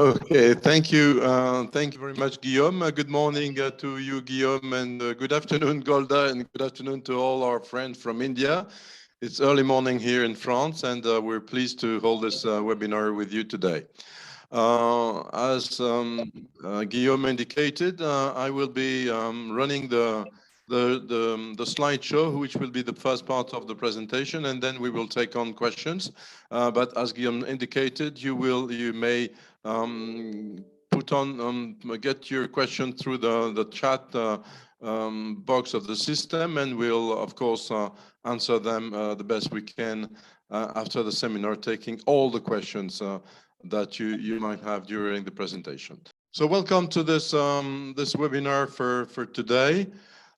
Okay, thank you. Thank you very much, Guillaume. Good morning to you, Guillaume, and good afternoon, Golda, and good afternoon to all our friends from India. It's early morning here in France, and we're pleased to hold this webinar with you today. As Guillaume indicated, I will be running the slideshow, which will be the first part of the presentation, and then we will take on questions. But as Guillaume indicated, you may get your question through the chat box of the system, and we'll of course answer them the best we can after the seminar, taking all the questions that you might have during the presentation. So welcome to this this webinar for today.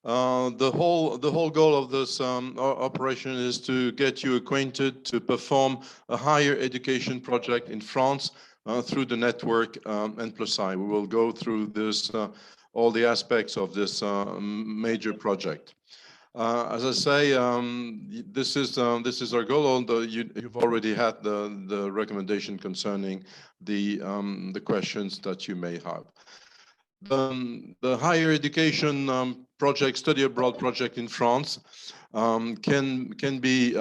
The whole goal of this operation is to get you acquainted to perform a higher education project in France through the network N+I. We will go through this all the aspects of this major project. As I say, this is our goal. Although you've already had the recommendation concerning the questions that you may have. The higher education project, study abroad project in France, can be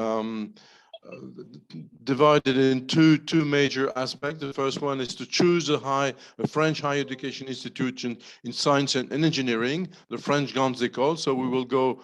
divided in two major aspects. The first one is to choose a French higher education institution in science and engineering, the French Grandes Écoles. So we will go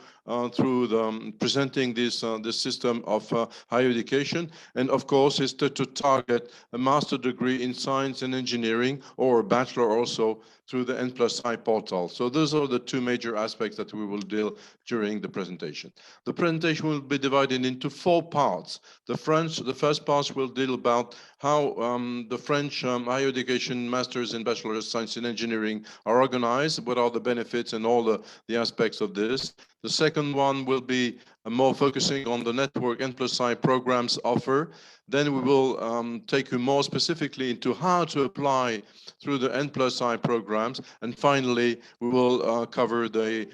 through presenting this system of higher education, and of course is to target a master degree in science and engineering, or a bachelor also, through the N+I portal. So those are the two major aspects that we will deal during the presentation. The presentation will be divided into 4 parts. The first part will deal about how the French higher education masters and bachelor's of science and engineering are organized, what are the benefits and all the aspects of this. The second one will be more focusing on the network N+I programs offer. Then we will take you more specifically into how to apply through the N+I programs. And finally, we will cover the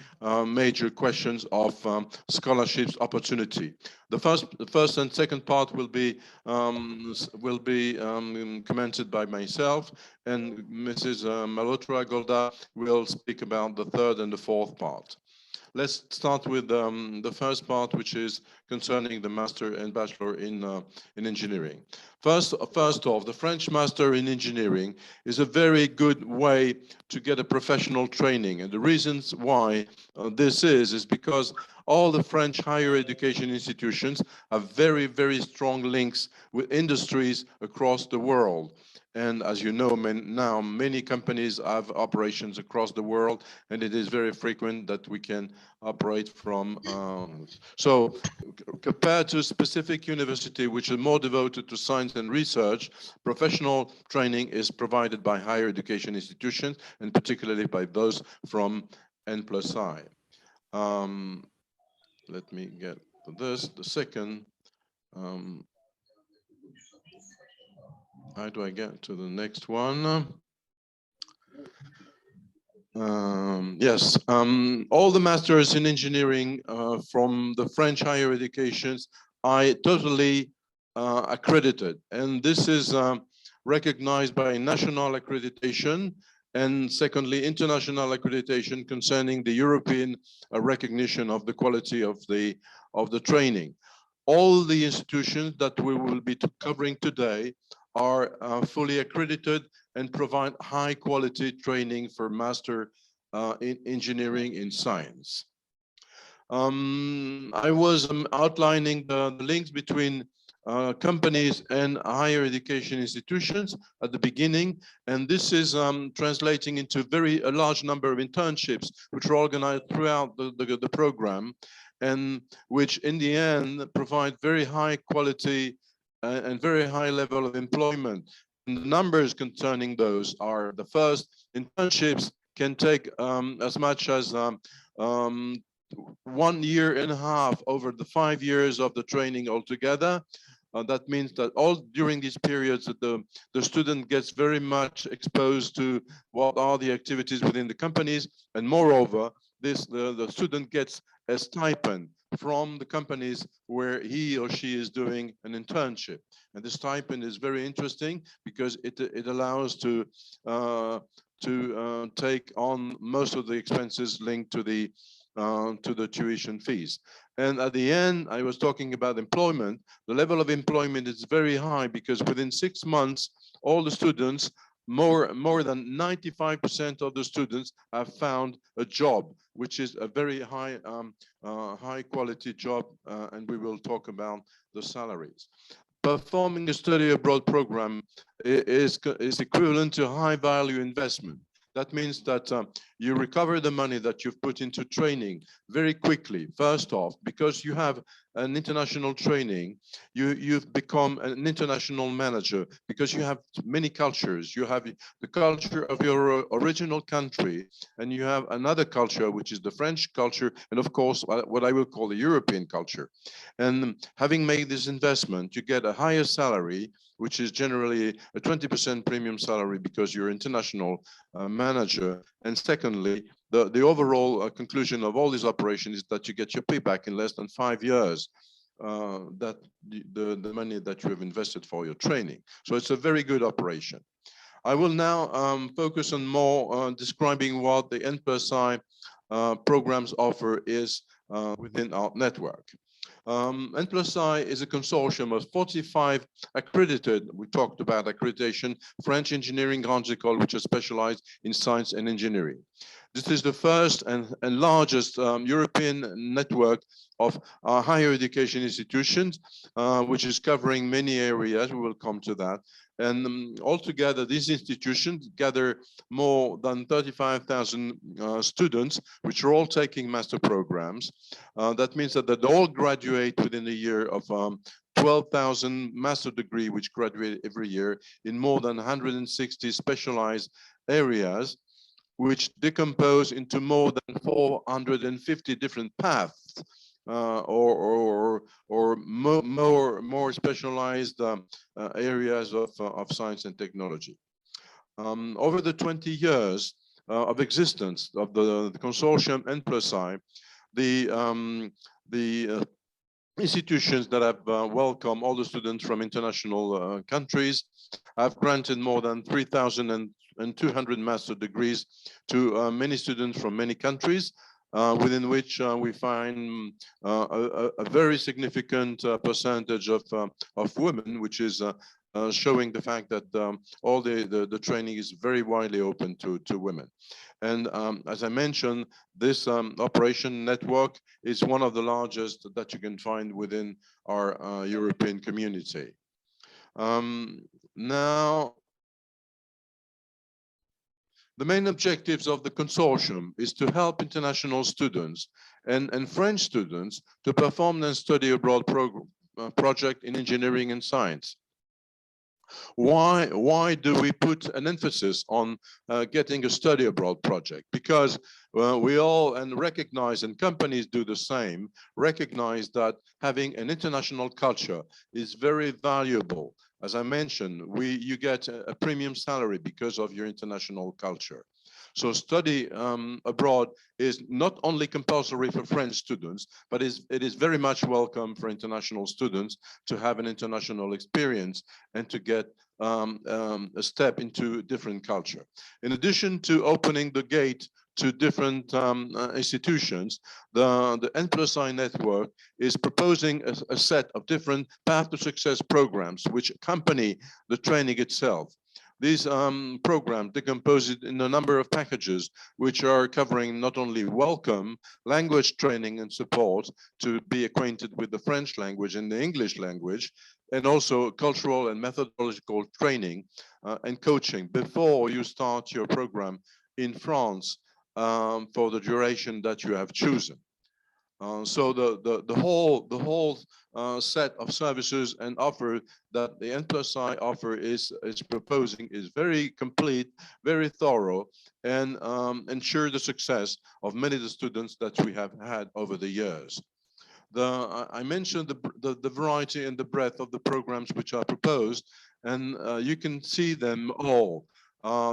major questions of scholarships opportunity. The first and second part will be commented by myself, and Mrs. Malhotra Golda will speak about the third and the fourth part. Let's start with the first part, which is concerning the master and bachelor in engineering. First off, the French master in engineering is a very good way to get a professional training. And the reasons why this is because all the French higher education institutions have very, very strong links with industries across the world. And as you know, now many companies have operations across the world, and it is very frequent that we can operate from. So compared to a specific university, which is more devoted to science and research, professional training is provided by higher education institutions, and particularly by those from N+I. Let me get to this. The second. How do I get to the next one? Yes, all the masters in engineering from the French higher educations are totally accredited, and this is recognized by national accreditation, and secondly, international accreditation concerning the European recognition of the quality of the training. All the institutions that we will be covering today are fully accredited and provide high quality training for master in engineering in science. I was outlining the links between companies and higher education institutions at the beginning, and this is translating into a large number of internships which are organized throughout the program, and which in the end provide very high quality and very high level of employment. And the numbers concerning those are: the first, internships can take as much as 1.5 years over the 5 years of the training altogether. That means that during these periods the student gets very much exposed to what are the activities within the companies, and moreover, the student gets a stipend from the companies where he or she is doing an internship. And the stipend is very interesting because it allows uh, to take on most of the expenses linked to the tuition fees. And at the end, I was talking about employment. The level of employment is very high because within 6 months, all the students, more than 95% of the students have found a job, which is a very high quality job, and we will talk about the salaries. Performing a study abroad program is equivalent to high value investment. That means that you recover the money that you've put into training very quickly. First off, because you have an international training, you've become an international manager because you have many cultures. You have the culture of your original country, and you have another culture, which is the French culture, and of course, what I will call the European culture. And having made this investment, you get a higher salary, which is generally a 20% premium salary because you're international manager. And secondly, the overall conclusion of all this operation is that you get your payback in less than 5 years. That the money that you have invested for your training. So it's a very good operation. I will now focus on more describing what the N+I programs offer is within our network. N+I is a consortium of 45 accredited, we talked about accreditation, French engineering grandes écoles, which are specialized in science and engineering. This is the first and largest European network of higher education institutions, which is covering many areas. We will come to that. And altogether, these institutions gather more than 35,000 students, which are all taking master programs. That means that they all graduate within a year of 12,000 master degree, which graduate every year in more than 160 specialized areas, which decompose into more than 450 different paths, or more specialized areas of science and technology. Over the 20 years of existence of the consortium N+I, the institutions that have welcomed all the students from international countries have granted more than 3,200 master degrees to many students from many countries, within which we find a very significant percentage of women, which is showing the fact that all the training is very widely open to women. And as I mentioned, this operation network is one of the largest that you can find within our European community. Now, the main objectives of the consortium is to help international students and French students to perform and study abroad project in engineering and science. Why do we put an emphasis on getting a study abroad project? Because we all recognize, and companies do the same, recognize that having an international culture is very valuable. As I mentioned, you get a premium salary because of your international culture. So study abroad is not only compulsory for French students, but it is very much welcome for international students to have an international experience and to get a step into different culture. In addition to opening the gate to different institutions, the N+I network is proposing a set of different path to success programs which accompany the training itself. These programs decompose it in a number of packages, which are covering not only welcome, language training and support to be acquainted with the French language and the English language, and also cultural and methodological training and coaching before you start your program in France for the duration that you have chosen. So the whole set of services and offer that the N+I offer is proposing is very complete, very thorough, and ensure the success of many of the students that we have had over the years. I mentioned the variety and the breadth of the programs which are proposed, and you can see them all.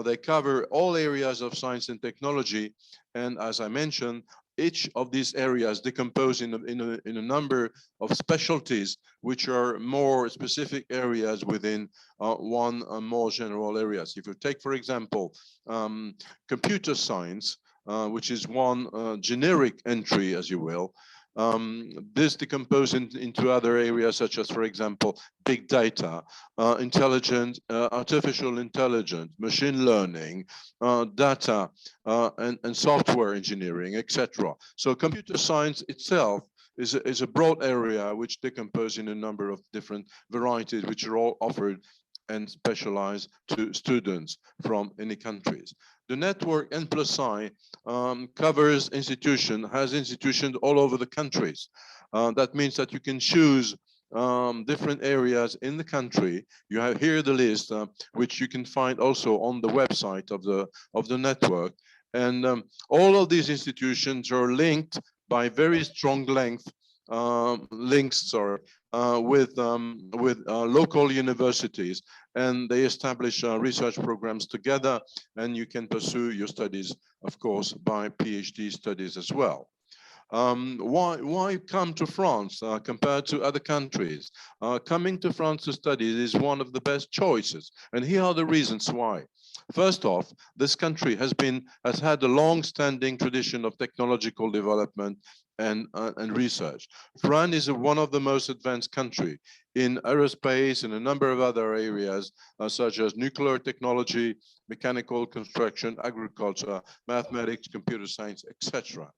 They cover all areas of science and technology, and as I mentioned, each of these areas decompose in a number of specialties, which are more specific areas within one more general areas. If you take, for example, computer science, which is one generic entry, as you will, this decomposes into other areas such as, for example, big data, artificial intelligence, machine learning, data, and software engineering, etc. So computer science itself is a broad area which decomposes in a number of different varieties, which are all offered and specialized to students from any countries. The network N+I covers has institutions all over the countries. That means that you can choose different areas in the country. You have here the list, which you can find also on the website of the network. And all of these institutions are linked by very strong links, with local universities, and they establish research programs together, and you can pursue your studies, of course, by PhD studies as well. Why come to France compared to other countries? Coming to France to study is one of the best choices, and here are the reasons why. First off, this country has had a long-standing tradition of technological development and research. France is one of the most advanced countries in aerospace and a number of other areas, such as nuclear technology, mechanical construction, agriculture, mathematics, computer science, etc.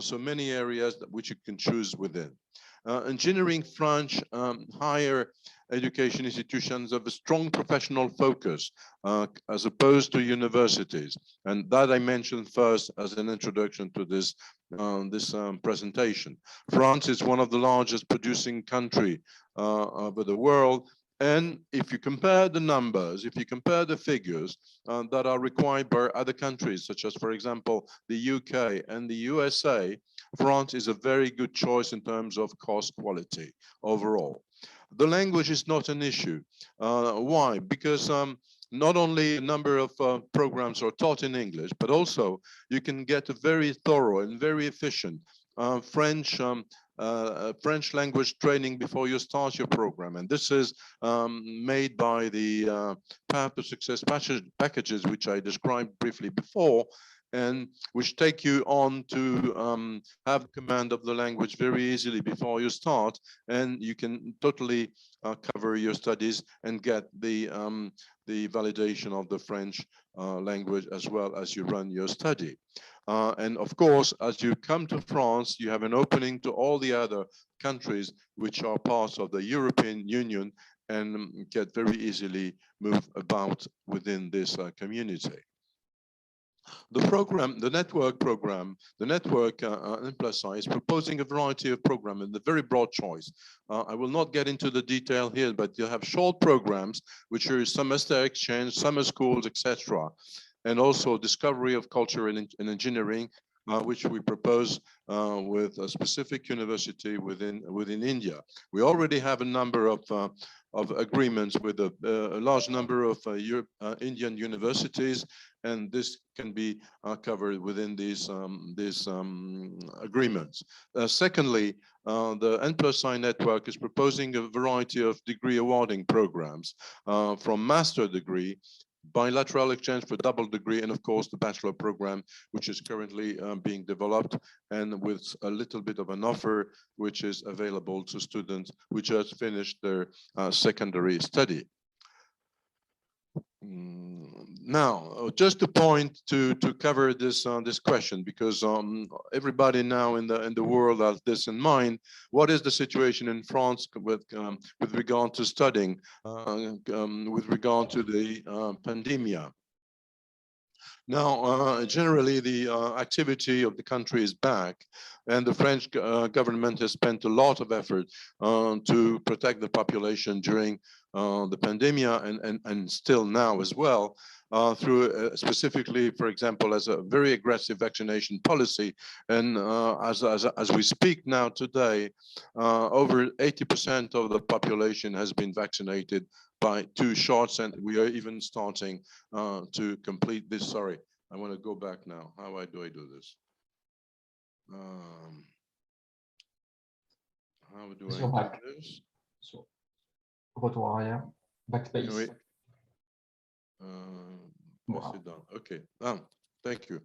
So many areas which you can choose within. Engineering French higher education institutions have a strong professional focus as opposed to universities. And that I mentioned first as an introduction to this presentation. France is one of the largest producing country of the world. And if you compare the numbers, if you compare the figures that are required by other countries, such as, for example, the UK and the USA, France is a very good choice in terms of cost quality overall. The language is not an issue. Why? Because not only a number of programs are taught in English, but also you can get a very thorough and very efficient French language training before you start your program. And this is made by the Path to Success packages, which I described briefly before, and which take you on to have command of the language very easily before you start, and you can totally cover your studies and get the validation of the French language as well as you run your study. And of course, as you come to France, you have an opening to all the other countries which are parts of the European Union and get very easily move about within this community. The program, the network program, the network N+I is proposing a variety of programs and a very broad choice. I will not get into the detail here, but you have short programs, which are semester exchange, summer schools, etc. And also discovery of culture and engineering, which we propose with a specific university within India. We already have a number of agreements with a large number of Indian universities, and this can be covered within these agreements. Secondly, the N+I network is proposing a variety of degree awarding programs from master degree, bilateral exchange for double degree, and of course the bachelor program, which is currently being developed, and with a little bit of an offer which is available to students who just finished their secondary study. Now, just a point to cover this this question, because everybody now in the world has this in mind. What is the situation in France with regard to studying, with regard to the pandemia? Now, generally, the activity of the country is back, and the French government has spent a lot of effort to protect the population during the pandemia and still now as well, through specifically, for example, as a very aggressive vaccination policy. And as we speak now today, over 80% of the population has been vaccinated by 2 shots, and we are even starting to complete this. Sorry, I want to go back now. How do I do this? How do I Sur do back. this? Retour arrière. Backspace. Oui. Voilà. C'est done. Okay. Thank you.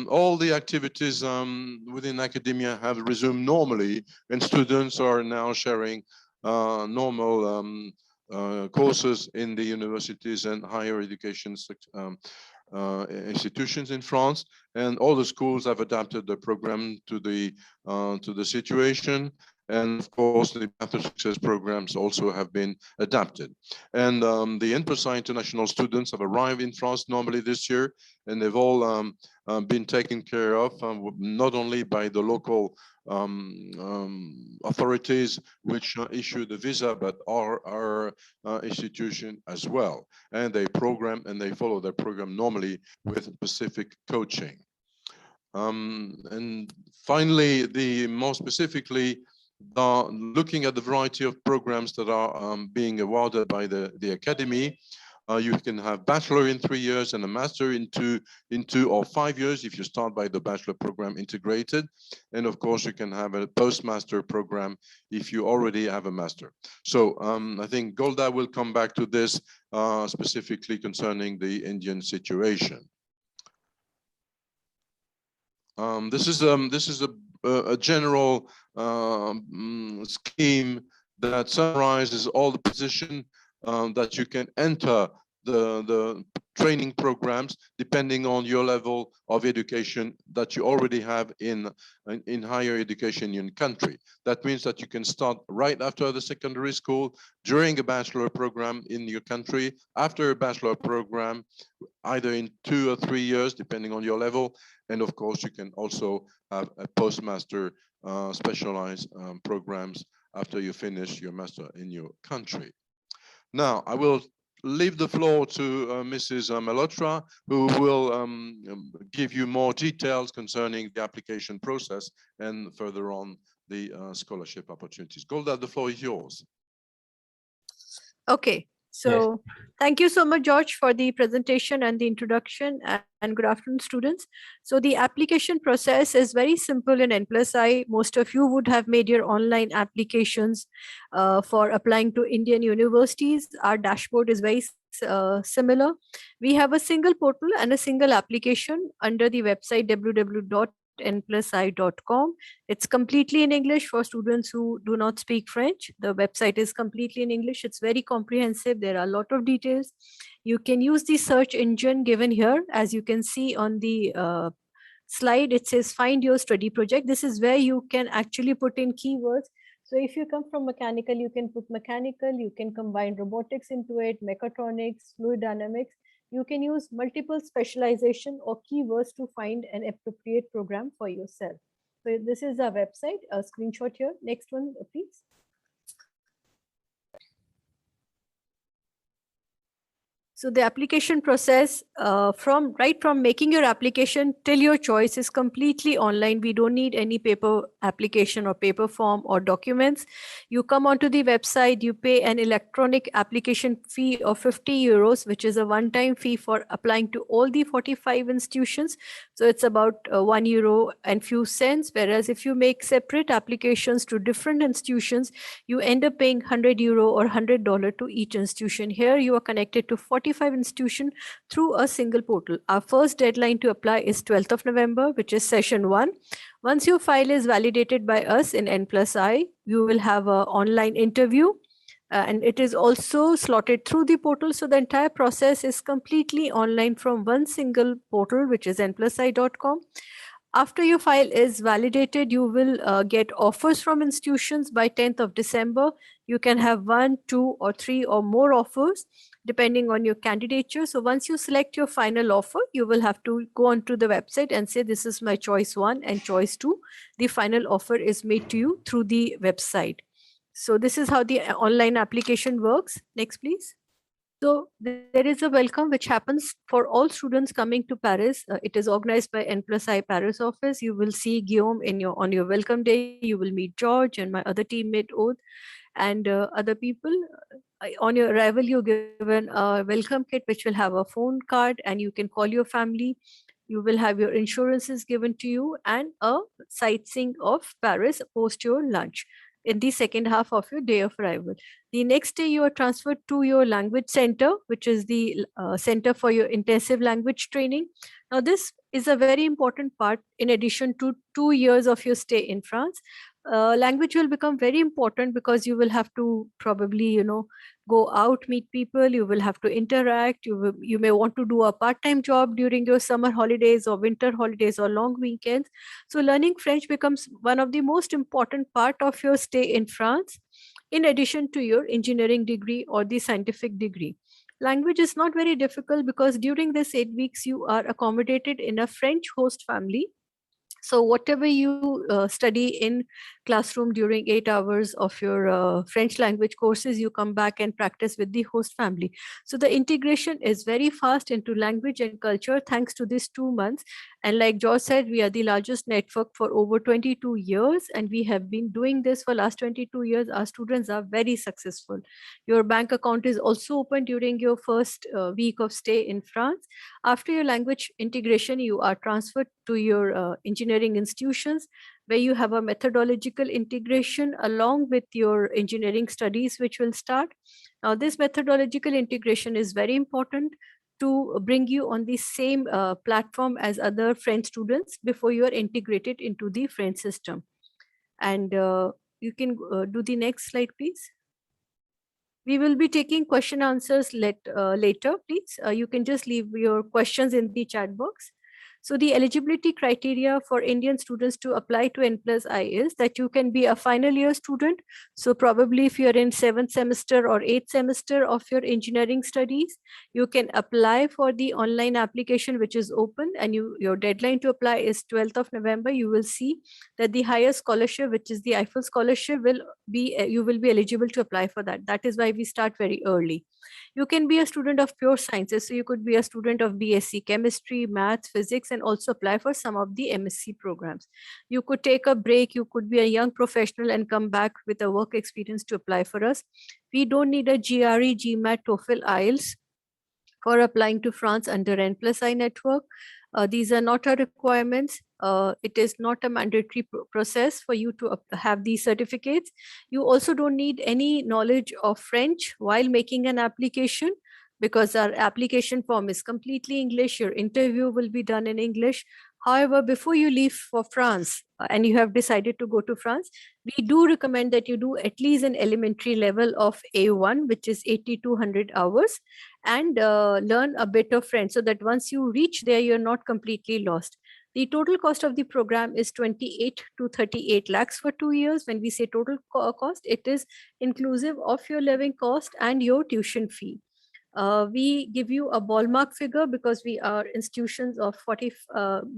All the activities within academia have resumed normally, and students are now sharing normal courses in the universities and higher education institutions in France, and all the schools have adapted the program to the situation. And of course, the Path to Success programs also have been adapted. And the N+I international students have arrived in France normally this year, and they've all been taken care of, not only by the local authorities which issue the visa, but our institution as well. And they program and they follow their program normally with specific coaching. And finally, more specifically, looking at the variety of programs that are being awarded by the Academy, you can have bachelor in 3 years and a master in two or 5 years if you start by the bachelor program integrated. And of course, you can have a postmaster program if you already have a master. So I think Golda will come back to this specifically concerning the Indian situation. This is a general scheme that summarizes all the positions that you can enter the training programs depending on your level of education that you already have in higher education in your country. That means that you can start right after the secondary school, during a bachelor program in your country, after a bachelor program, either in 2 or 3 years, depending on your level. And of course, you can also have a postmaster specialized programs after you finish your master in your country. Now, I will leave the floor to Mrs. Malhotra, who will give you more details concerning the application process and further on the scholarship opportunities. Golda, the floor is yours. Okay. So thank you so much, George, for the presentation and the introduction, and good afternoon, students. So the application process is very simple in N+I. Most of you would have made your online applications for applying to Indian universities. Our dashboard is very similar. We have a single portal and a single application under the website www.n+i.com. It's completely in English for students who do not speak French. The website is completely in English. It's very comprehensive. There are a lot of details. You can use the search engine given here. As you can see on the slide, it says find your study project. This is where you can actually put in keywords. So if you come from mechanical, you can put mechanical, you can combine robotics into it, mechatronics, fluid dynamics. You can use multiple specialization or keywords to find an appropriate program for yourself. So this is our website, a screenshot here. Next one, please. So the application process from making your application till your choice is completely online. We don't need any paper application or paper form or documents. You come onto the website, you pay an electronic application fee of 50 euros, which is a one-time fee for applying to all the 45 institutions. So it's about 1 euro and few cents. Whereas if you make separate applications to different institutions, you end up paying 100 euro or $100 to each institution. Here you are connected to 45 institutions through a single portal. Our first deadline to apply is 12th of November, which is session 1. Once your file is validated by us in N+I, you will have an online interview. And it is also slotted through the portal. So the entire process is completely online from one single portal, which is n+i.com. After your file is validated, you will get offers from institutions by 10th of December. You can have 1, 2, or 3 or more offers depending on your candidature. So once you select your final offer, you will have to go onto the website and say, this is my choice 1 and choice 2. The final offer is made to you through the website. So this is how the online application works. Next, please. So there is a welcome which happens for all students coming to Paris. It is organized by N+I Paris office. You will see Guillaume on your welcome day. You will meet George and my other teammate Aude and other people. On your arrival, you're given a welcome kit which will have a phone card, and you can call your family. You will have your insurances given to you and a sightseeing of Paris post your lunch in the second half of your day of arrival. The next day, you are transferred to your language center, which is the center for your intensive language training. Now, this is a very important part in addition to 2 years of your stay in France. Language will become very important because you will have to probably, go out, meet people, you will have to interact, you may want to do a part-time job during your summer holidays or winter holidays or long weekends. So learning French becomes one of the most important part of your stay in France, in addition to your engineering degree or the scientific degree. Language is not very difficult because during this 8 weeks, you are accommodated in a French host family. So whatever you study in classroom during 8 hours of your French language courses, you come back and practice with the host family. So the integration is very fast into language and culture thanks to these 2 months. And like George said, we are the largest network for over 22 years, and we have been doing this for last 22 years. Our students are very successful. Your bank account is also open during your first week of stay in France. After your language integration, you are transferred to your engineering institutions, where you have a methodological integration along with your engineering studies, which will start. Now, this methodological integration is very important to bring you on the same platform as other French students before you are integrated into the French system. And you can do the next slide, please. We will be taking question answers later, please. You can just leave your questions in the chat box. So the eligibility criteria for Indian students to apply to N+I is that you can be a final year student. So probably if you're in 7th semester or 8th semester of your engineering studies, you can apply for the online application, which is open, and your deadline to apply is 12th of November. You will see that the highest scholarship, which is the Eiffel scholarship, you will be eligible to apply for that. That is why we start very early. You can be a student of pure sciences. So you could be a student of BSc chemistry, maths, physics, and also apply for some of the MSc programs. You could take a break. You could be a young professional and come back with a work experience to apply for us. We don't need a GRE, GMAT, TOEFL, IELTS for applying to France under N+I network. These are not our requirements. It is not a mandatory process for you to have these certificates. You also don't need any knowledge of French while making an application, because our application form is completely English. Your interview will be done in English. However, before you leave for France and you have decided to go to France, we do recommend that you do at least an elementary level of A1, which is 80 to 100 hours, and learn a bit of French so that once you reach there, you're not completely lost. The total cost of the program is 28 to 38 lakhs for 2 years. When we say total cost, it is inclusive of your living cost and your tuition fee. We give you a ballpark figure because we are institutions of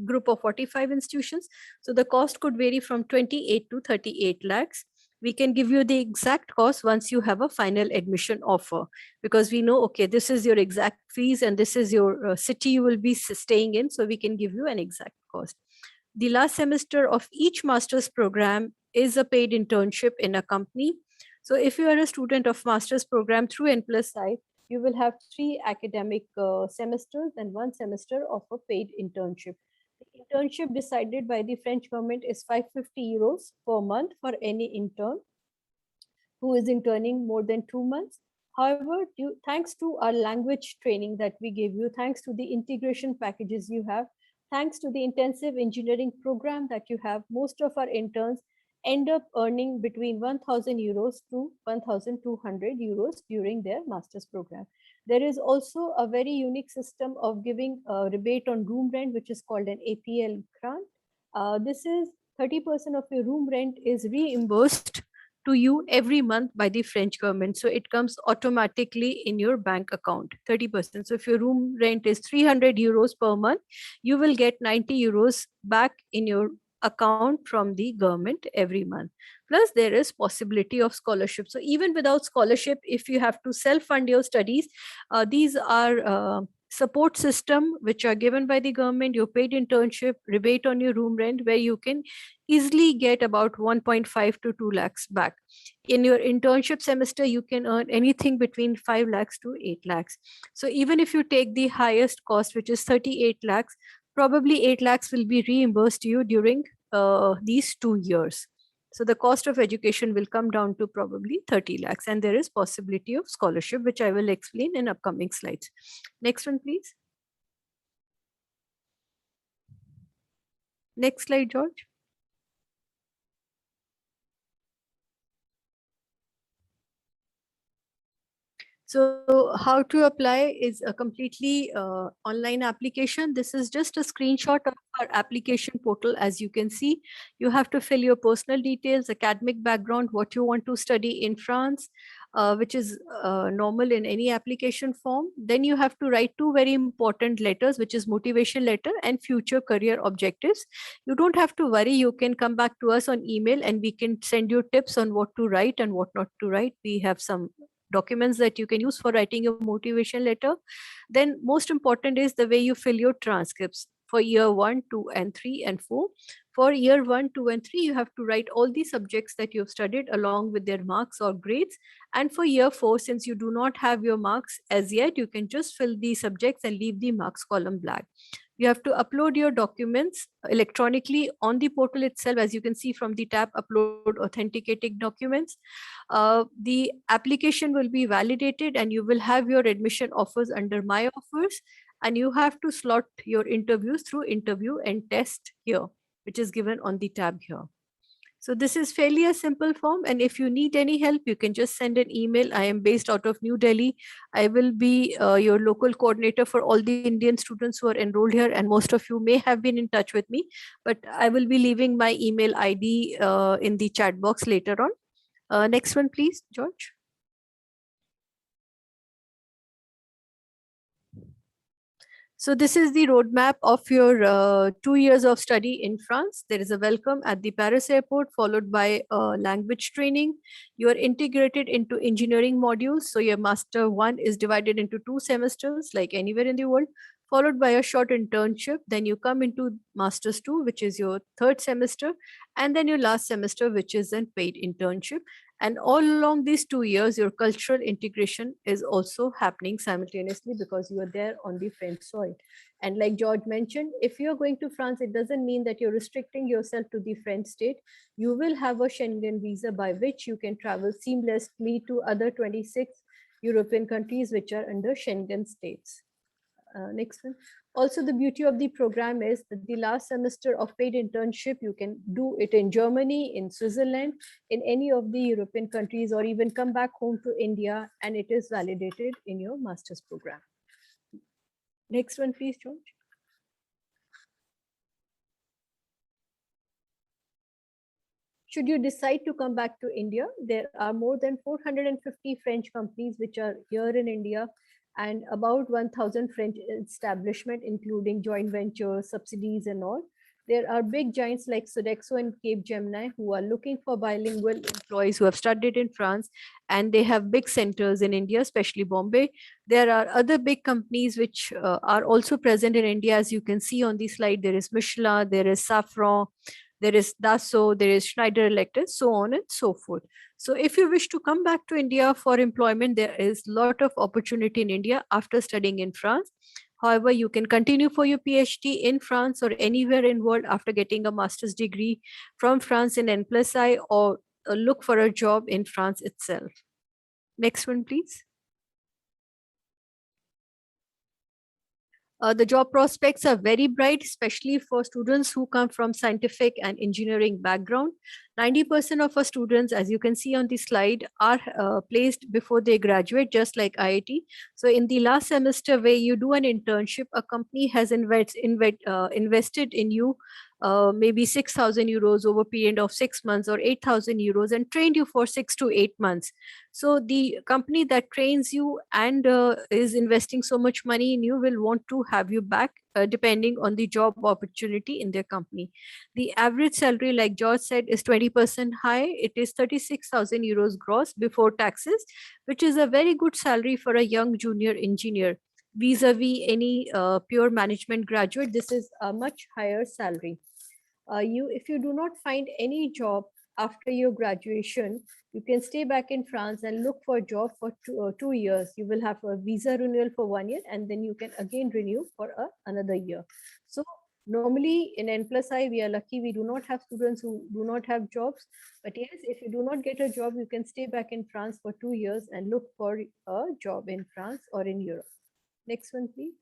group of 45 institutions. So the cost could vary from 28 to 38 lakhs. We can give you the exact cost once you have a final admission offer, because we know, okay, this is your exact fees and this is your city you will be staying in. So we can give you an exact cost. The last semester of each master's program is a paid internship in a company. So if you are a student of master's program through N+I, you will have 3 academic semesters and 1 semester of a paid internship. The internship decided by the French government is 550 euros per month for any intern who is interning more than 2 months. However, thanks to our language training that we give you, thanks to the integration packages you have, thanks to the intensive engineering program that you have, most of our interns end up earning between 1,000 euros to 1,200 euros during their master's program. There is also a very unique system of giving a rebate on room rent, which is called an APL grant. This is 30% of your room rent is reimbursed to you every month by the French government. So it comes automatically in your bank account, 30%. So if your room rent is 300 euros per month, you will get 90 euros back in your account from the government every month. Plus there is possibility of scholarship. So even without scholarship, if you have to self-fund your studies, these are support system which are given by the government, your paid internship, rebate on your room rent, where you can easily get about 1.5 to 2 lakhs back. In your internship semester, you can earn anything between 5 lakhs to 8 lakhs. So even if you take the highest cost, which is 38 lakhs, probably 8 lakhs will be reimbursed to you during these 2 years. So the cost of education will come down to probably 30 lakhs, and there is possibility of scholarship, which I will explain in upcoming slides. Next one, please. Next slide, George. So how to apply is a completely online application. This is just a screenshot of our application portal. As you can see, you have to fill your personal details, academic background, what you want to study in France, which is normal in any application form. Then you have to write 2 very important letters, which is motivation letter and future career objectives. You don't have to worry. You can come back to us on email and we can send you tips on what to write and what not to write. We have some documents that you can use for writing your motivation letter. Then most important is the way you fill your transcripts for year 1, 2, and 3, and 4. For year 1, 2, and 3, you have to write all the subjects that you've studied along with their marks or grades. And for year 4, since you do not have your marks as yet, you can just fill the subjects and leave the marks column blank. You have to upload your documents electronically on the portal itself, as you can see from the tab upload authenticating documents. The application will be validated and you will have your admission offers under my offers, and you have to slot your interviews through interview and test here, which is given on the tab here. So this is fairly a simple form, and if you need any help, you can just send an email. I am based out of New Delhi. I will be your local coordinator for all the Indian students who are enrolled here, and most of you may have been in touch with me, but I will be leaving my email ID in the chat box later on. Next one, please, George. So this is the roadmap of your 2 years of study in France. There is a welcome at the Paris airport, followed by language training. You are integrated into engineering modules. So your Master 1 is divided into 2 semesters, like anywhere in the world, followed by a short internship. Then you come into Masters 2, which is your 3rd semester, and then your last semester, which is a paid internship. And all along these 2 years, your cultural integration is also happening simultaneously because you are there on the French soil. And like George mentioned, if you're going to France, it doesn't mean that you're restricting yourself to the French state. You will have a Schengen visa by which you can travel seamlessly to other 26 European countries which are under Schengen states. Next one. Also, the beauty of the program is that the last semester of paid internship, you can do it in Germany, in Switzerland, in any of the European countries, or even come back home to India, and it is validated in your master's program. Next one, please, George. Should you decide to come back to India, there are more than 450 French companies which are here in India, and about 1,000 French establishments, including joint ventures, subsidies, and all. There are big giants like Sodexo and Capgemini who are looking for bilingual employees who have studied in France, and they have big centers in India, especially Bombay. There are other big companies which are also present in India. As you can see on the slide, there is Michelin, there is Safran, there is Dassault, there is Schneider Electric, so on and so forth. So if you wish to come back to India for employment, there is a lot of opportunity in India after studying in France. However, you can continue for your PhD in France or anywhere in world after getting a master's degree from France in N+I, or look for a job in France itself. Next one, please. The job prospects are very bright, especially for students who come from scientific and engineering background. 90% of our students, as you can see on the slide, are placed before they graduate, just like IIT. So in the last semester where you do an internship, a company has invested in you maybe 6,000 euros over a period of 6 months, or 8,000 euros, and trained you for 6 to 8 months. So the company that trains you and is investing so much money in you will want to have you back, depending on the job opportunity in their company. The average salary, like George said, is 20% high. It is 36,000 euros gross before taxes, which is a very good salary for a young junior engineer. Vis-a-vis any pure management graduate, this is a much higher salary. If you do not find any job after your graduation, you can stay back in France and look for a job for 2 years. You will have a visa renewal for 1 year, and then you can again renew for another year. So Normally in N+I, we are lucky we do not have students who do not have jobs. But yes, if you do not get a job, you can stay back in France for 2 years and look for a job in France or in Europe. Next one, please.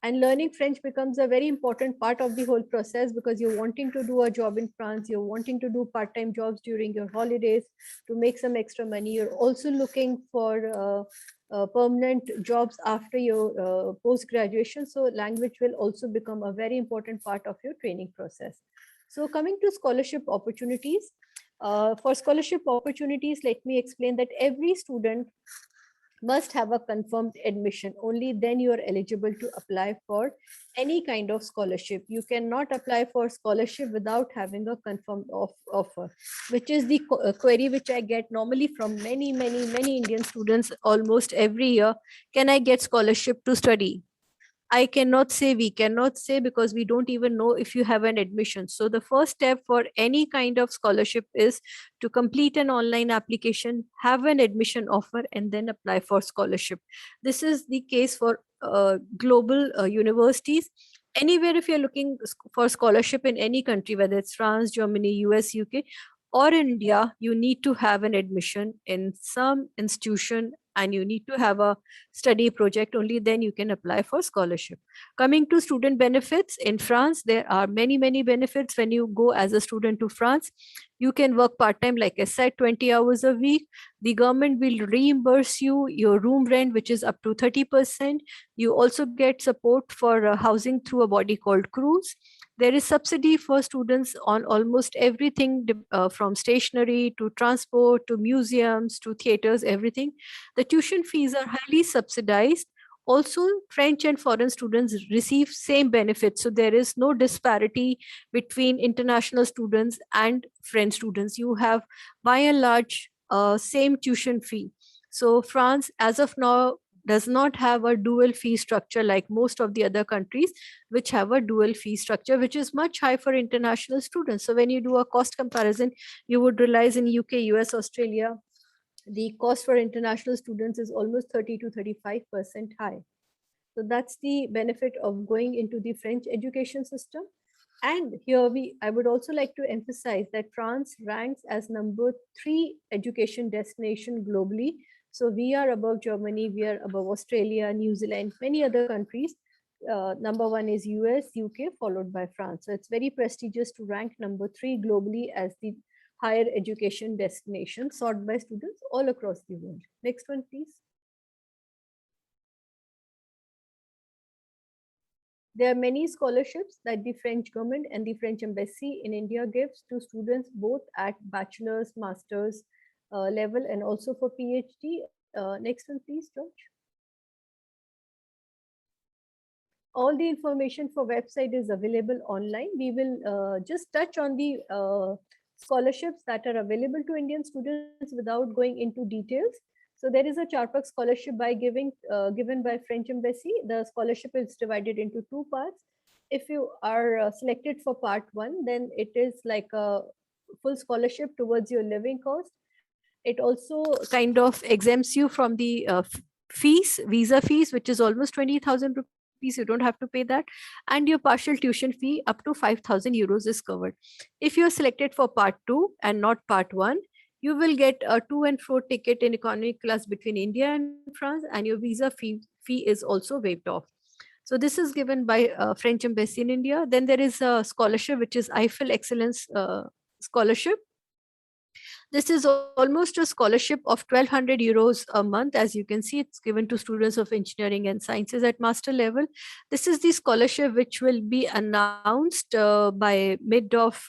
And learning French becomes a very important part of the whole process, because you're wanting to do a job in France, you're wanting to do part-time jobs during your holidays to make some extra money. You're also looking for permanent jobs after your post-graduation. So language will also become a very important part of your training process. So coming to scholarship opportunities, for scholarship opportunities, let me explain that every student must have a confirmed admission. Only then you are eligible to apply for any kind of scholarship. You cannot apply for scholarship without having a confirmed offer, which is the query which I get normally from many Indian students almost every year. Can I get scholarship to study? I cannot say, we cannot say, because we don't even know if you have an admission. So the first step for any kind of scholarship is to complete an online application, have an admission offer, and then apply for scholarship. This is the case for global universities. Anywhere, if you're looking for scholarship in any country, whether it's France, Germany, US, UK, or India, you need to have an admission in some institution and you need to have a study project. Only then you can apply for scholarship. Coming to student benefits, in France, there are many benefits when you go as a student to France. You can work part-time, like I said, 20 hours a week. The government will reimburse you your room rent, which is up to 30%. You also get support for housing through a body called cruise. There is subsidy for students on almost everything, from stationery to transport to museums to theaters, everything. The tuition fees are highly subsidized. Also, French and foreign students receive same benefits. So there is no disparity between international students and French students. You have, by and large, same tuition fee. So France, as of now, does not have a dual fee structure like most of the other countries, which have a dual fee structure, which is much high for international students. So when you do a cost comparison, you would realize in UK, US, Australia, the cost for international students is almost 30 to 35% high. So that's the benefit of going into the French education system. And here I would also like to emphasize that France ranks as number 3 education destination globally. So we are above Germany, we are above Australia, New Zealand, many other countries. Number 1 is US, UK, followed by France. So it's very prestigious to rank number 3 globally as the higher education destination sought by students all across the world. Next one, please. There are many scholarships that the French government and the French embassy in India gives to students both at bachelor's, master's level and also for PhD. Next one, please, George. All the information for website is available online. We will just touch on the scholarships that are available to Indian students without going into details. So there is a Charpak scholarship given by French embassy. The scholarship is divided into 2 parts. If you are selected for part 1, then it is like a full scholarship towards your living cost. It also kind of exempts you from the visa fees, which is almost 20,000 rupees. You don't have to pay that. And your partial tuition fee up to 5,000 euros is covered. If you're selected for part 2 and not part 1, you will get a to and fro ticket in economy class between India and France, and your visa fee is also waived off. So this is given by French embassy in India. Then there is a scholarship, which is Eiffel Excellence Scholarship. This is almost a scholarship of 1,200 euros a month. As you can see, it's given to students of engineering and sciences at master level. This is the scholarship which will be announced by mid of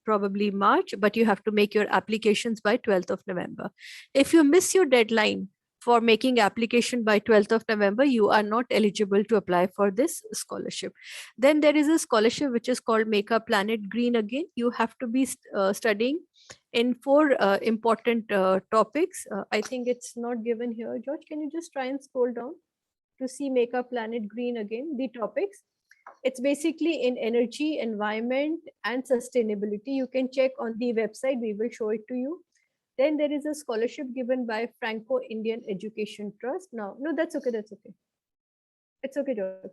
probably March, but you have to make your applications by 12th of November. If you miss your deadline for making application by 12th of November, you are not eligible to apply for this scholarship. Then there is a scholarship which is called Make Our Planet Green Again. You have to be studying in 4 important topics. I think it's not given here. George, can you just try and scroll down to see Make Our Planet Green Again, the topics? It's basically in energy, environment, and sustainability. You can check on the website. We will show it to you. Then there is a scholarship given by Franco-Indian Education Trust. No, that's okay. That's okay. It's okay, George.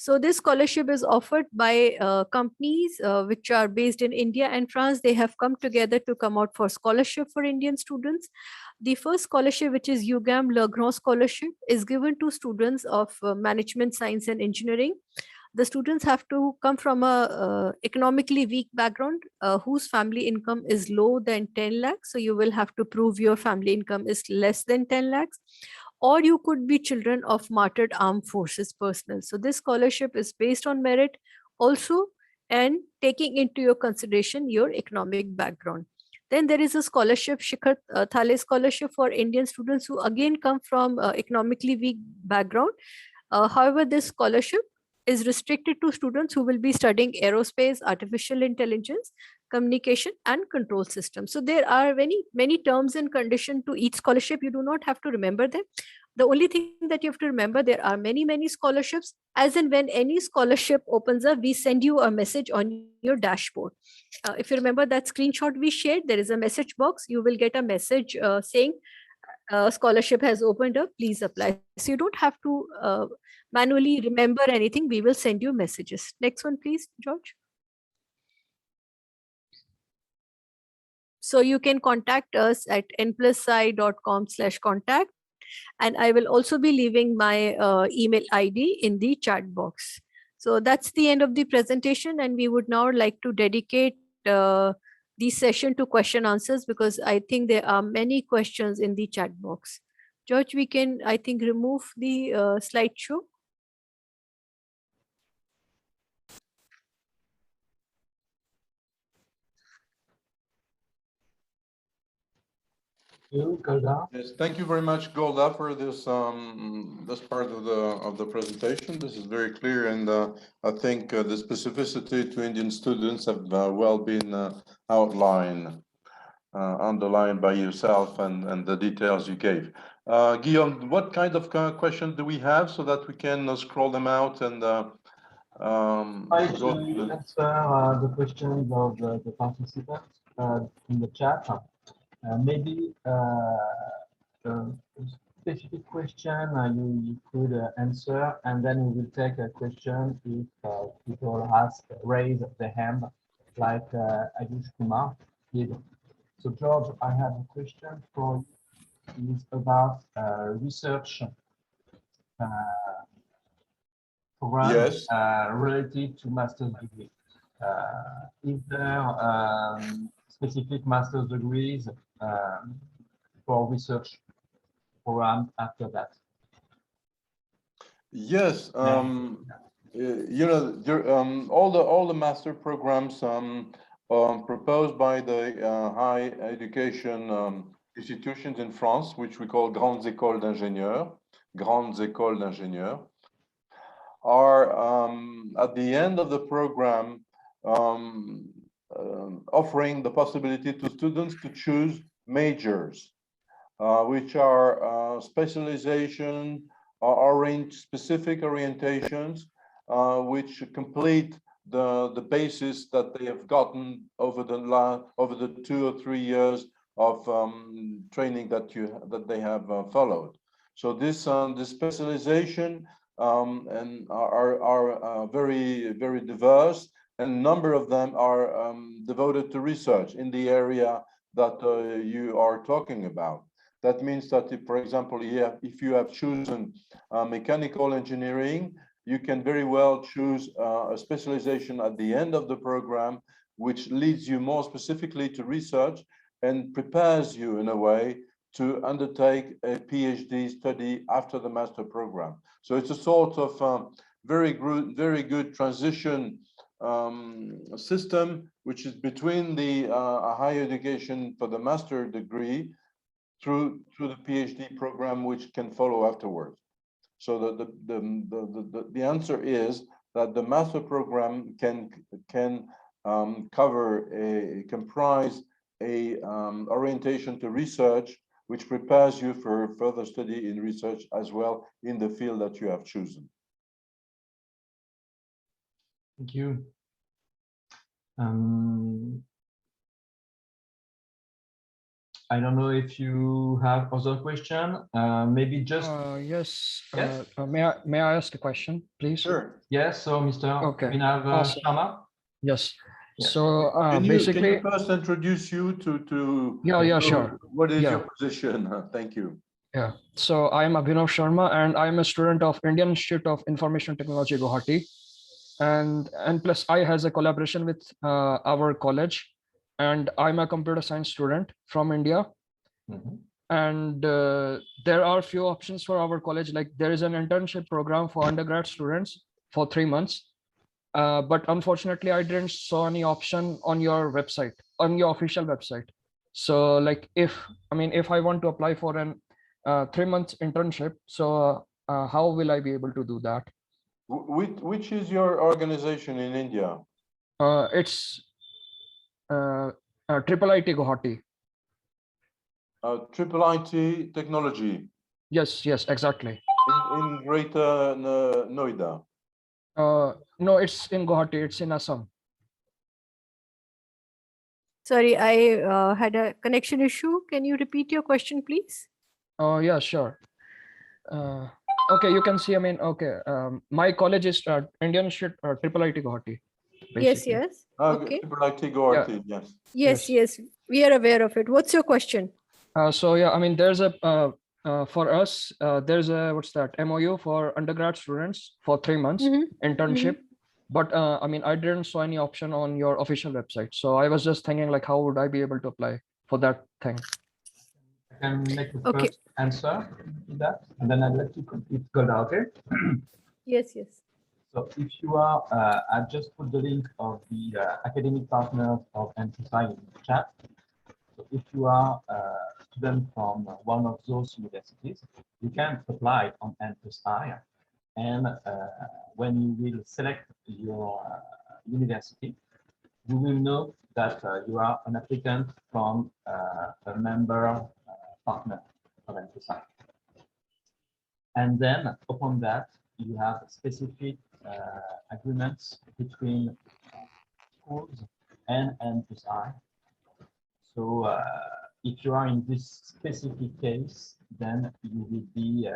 So this scholarship is offered by companies which are based in India and France. They have come together to come out for scholarship for Indian students. The first scholarship, which is UGAM Le Grand Scholarship, is given to students of management, science and engineering. The students have to come from a economically weak background whose family income is low than 10 lakhs. So you will have to prove your family income is less than 10 lakhs. Or you could be children of martyred armed forces personnel. So this scholarship is based on merit also, and taking into your consideration your economic background. Then there is a scholarship, Shikhar Thale scholarship for Indian students who again come from economically weak background. However, this scholarship is restricted to students who will be studying aerospace, artificial intelligence, communication, and control systems. So there are many terms and conditions to each scholarship. You do not have to remember them. The only thing that you have to remember, there are many scholarships. As and when any scholarship opens up, we send you a message on your dashboard. If you remember that screenshot we shared, there is a message box. You will get a message saying scholarship has opened up, please apply. So you don't have to manually remember anything. We will send you messages. Next one, please, George. So you can contact us at nplusi.com/contact. And I will also be leaving my email ID in the chat box. So that's the end of the presentation. And we would now like to dedicate the session to question answers, because I think there are many questions in the chat box. George, we can, I think, remove the slideshow. You, Golda. Yes, thank you very much, Golda, for this this part of the presentation. This is very clear, and I think the specificity to Indian students have well been outlined, underlined by yourself, and the details you gave. Guillaume, what kind of question do we have so that we can scroll them out and Try go to to the... answer the questions of the participants in the chat. Maybe a specific question you could answer, and then we will take a question if people raise the hand, like Ayush Kumar did. So George, I have a question for you. It's about research program Yes. related to master's degree. Is there specific master's degrees for research program after that? Yes, you know, all the master programs proposed by the high education institutions in France, which we call grandes écoles d'ingénieurs, are at the end of the program offering the possibility to students to choose majors, which are specialization or specific orientations, which complete the basis that they have gotten over the 2 or 3 years of training that they have followed. So this specialization and are very diverse, and a number of them are devoted to research in the area that you are talking about. That means that if, for example, if you have chosen mechanical engineering, you can very well choose a specialization at the end of the program, which leads you more specifically to research and prepares you in a way to undertake a PhD study after the master program. So it's a sort of very good transition system, which is between the higher education for the master degree through the PhD program, which can follow afterwards. So the answer is that the master program can comprise a orientation to research, which prepares you for further study in research as well in the field that you have chosen. Thank you. I don't know if you have other question. Maybe just Yes. Yes. May I ask a question, please? Sure. yes. So, Mr. Okay, Abhinav awesome. Sharma. Yes. Yes. So Can basically, you first introduce you to yeah, so sure. what is Yeah. your position? Thank you. Yeah. So I am Abhinav Sharma, and I am a student of Indian Institute of Information Technology, Guwahati. And plus I has a collaboration with our college, and I'm a computer science student from India. Mhm. And there are few options for our college. Like there is an internship program for undergrad students for 3 months. But unfortunately, I didn't saw any option on your website, on your official website. So like if I want to apply for an 3 months internship, so how will I be able to do that? Which is your organization in India? It's Triple IT Guwahati. Triple IT Technology Yes, exactly. in Greater Noida. No, it's in Guwahati. It's in Assam. Sorry, I had a connection issue. Can you repeat your question, please? Oh, yeah, sure. Okay, you can see. I mean, okay. My college is Indian Institute Triple IT Guwahati. Yes, Basically. yes. Okay. Triple IT Guwahati, yes. Yes, Yes. yes. We are aware of it. What's your question? So yeah, I mean, there's a for us, there's a what's that MOU for undergrad students for 3 months Mhm, internship. But I mean, I didn't saw any option on your official website. So I was just thinking like, how would I be able to apply for that thing? I can make the Okay. first answer to that, and then I'd like to complete Golda. Okay. Yes, yes. So if you are, I just put the link of the academic partners of NCSI in the chat. So if you are a student from one of those universities, you can apply on NCSI, and when you will select your university, you will know that you are an applicant from a member partner of NCSI. And then upon that, you have specific agreements between schools and NCSI. So if you are in this specific case, then you will be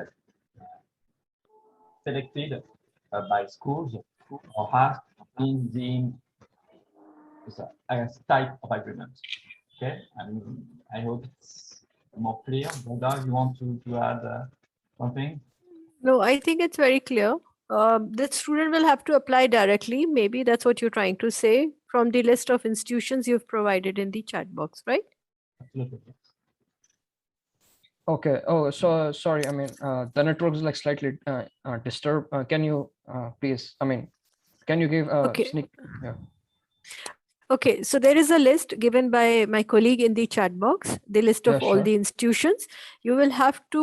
selected by schools or asked in the type of agreement. Okay, and I hope it's more clear. Golda, you want to add something? No, I think it's very clear. The student will have to apply directly. Maybe that's what you're trying to say from the list of institutions you've provided in the chat box, right? Absolutely. Okay. Oh, so sorry. I mean, the network is like slightly disturbed. Can you please? I mean, can you give a Okay. sneak? Yeah. Okay, so there is a list given by my colleague in the chat box, the list of Yeah, all sure. the institutions. You will have to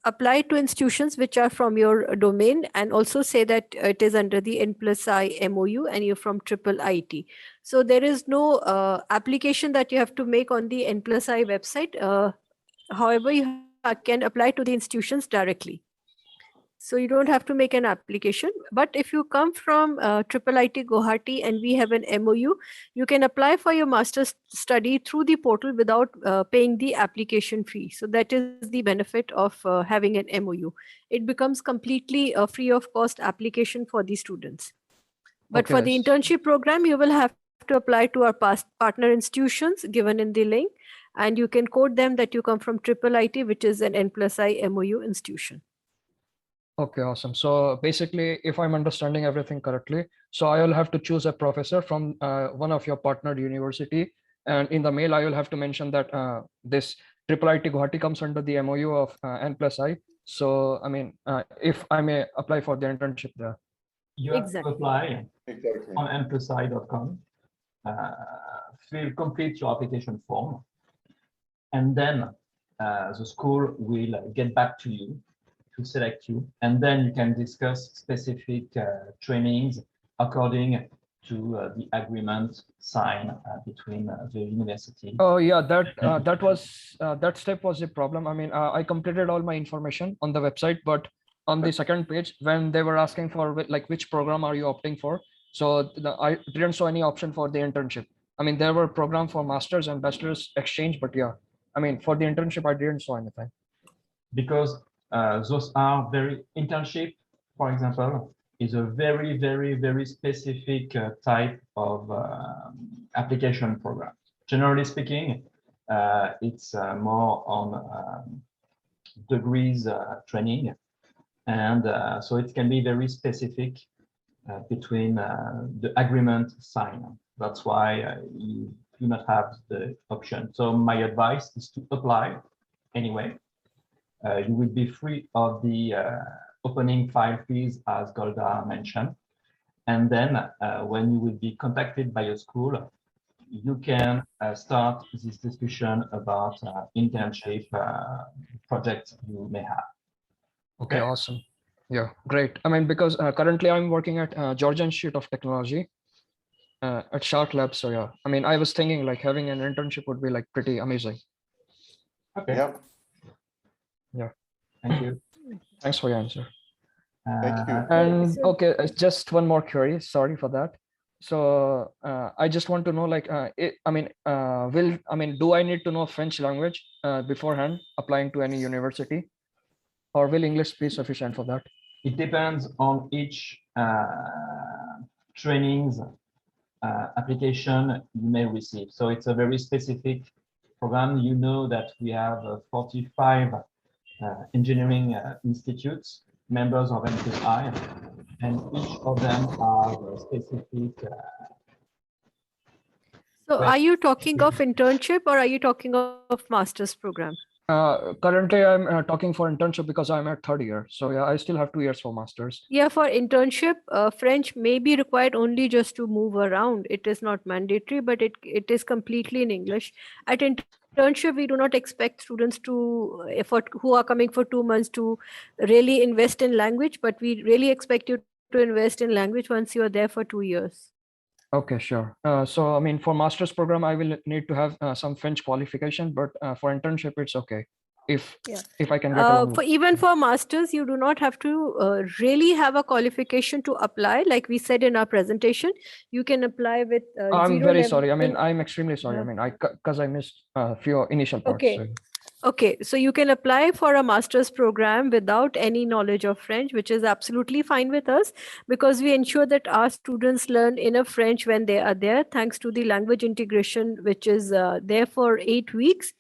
apply to institutions which are from your domain and also say that it is under the N+I MOU and you're from Triple IT. So there is no application that you have to make on the N+I website. However, you can apply to the institutions directly. So you don't have to make an application. But if you come from Triple IT Guwahati and we have an MOU, you can apply for your master's study through the portal without paying the application fee. So that is the benefit of having an MOU. It becomes completely a free of cost application for the students. But for the Okay. internship program, you will have to apply to our past partner institutions given in the link, and you can quote them that you come from Triple IT, which is an N+I MOU institution. Okay, awesome. So basically, if I'm understanding everything correctly, so I will have to choose a professor from one of your partnered university, and in the mail I will have to mention that this Triple IT Guwahati comes under the MOU of N+I. So I mean, if I may apply for the internship there. You have Exactly. to apply Exactly. on npsi.com. Complete your application form, and then the school will get back to you to select you, and then you can discuss specific trainings according to the agreement signed between the university. Oh yeah, that step was a problem. I mean, I completed all my information on the website, but on the second page, when they were asking for like which program are you opting for, so I didn't show any option for the internship. I mean, there were programs for masters and bachelor's exchange, but yeah, I mean, for the internship, I didn't saw anything. Because those are very internship, for example, is a very, very, very specific type of application program. Generally speaking, it's more on degrees training. And so it can be very specific between the agreement signed. That's why you do not have the option. So my advice is to apply anyway. You will be free of the opening file fees, as Golda mentioned. And then when you will be contacted by a school, you can start this discussion about internship projects you may have. Okay, awesome. Yeah, great. I mean, because currently I'm working at Georgia Institute of Technology at Shark Lab. So yeah, I mean, I was thinking like having an internship would be like pretty amazing. Okay. Yeah. Yeah. Thank you. Thanks for your answer. Thank you. And So- okay, just one more query. Sorry for that. So I just want to know, like, do I need to know French language beforehand applying to any university, or will English be sufficient for that? It depends on each trainings application you may receive. So it's a very specific program. You know that we have 45 engineering institutes, members of MTI, and each of them are specific. So are you talking of internship or are you talking of master's program? Currently, I'm talking for internship because I'm at third year. So yeah, I still have 2 years for masters. Yeah, for internship, French may be required only just to move around. It is not mandatory, but it is completely in English. At internship, we do not expect students to, who are coming for 2 months, to really invest in language, but we really expect you to invest in language once you are there for 2 years. Okay, sure. So I mean, for master's program, I will need to have some French qualification, but for internship, it's okay if I can get along. Even for masters, you do not have to really have a qualification to apply. Like we said in our presentation, you can apply with. I'm zero very level sorry. I mean, I'm extremely sorry. I mean, because I missed a few initial parts. Okay. So. Okay, so you can apply for a master's program without any knowledge of French, which is absolutely fine with us because we ensure that our students learn enough French when they are there, thanks to the language integration, which is there for 8 weeks.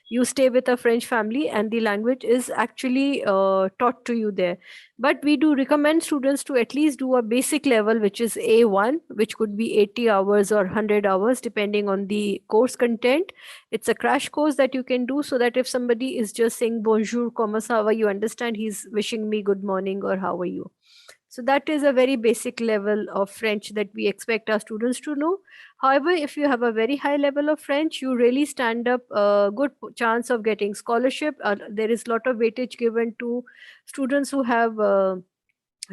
You stay with a French family and the language is actually taught to you there. But we do recommend students to at least do a basic level, which is A1, which could be 80 hours or 100 hours, depending on the course content. It's a crash course that you can do so that if somebody is just saying bonjour, comment ça va, you understand he's wishing me good morning or how are you. So that is a very basic level of French that we expect our students to know. However, if you have a very high level of French, you really stand up a good chance of getting scholarship. There is a lot of weightage given to students who have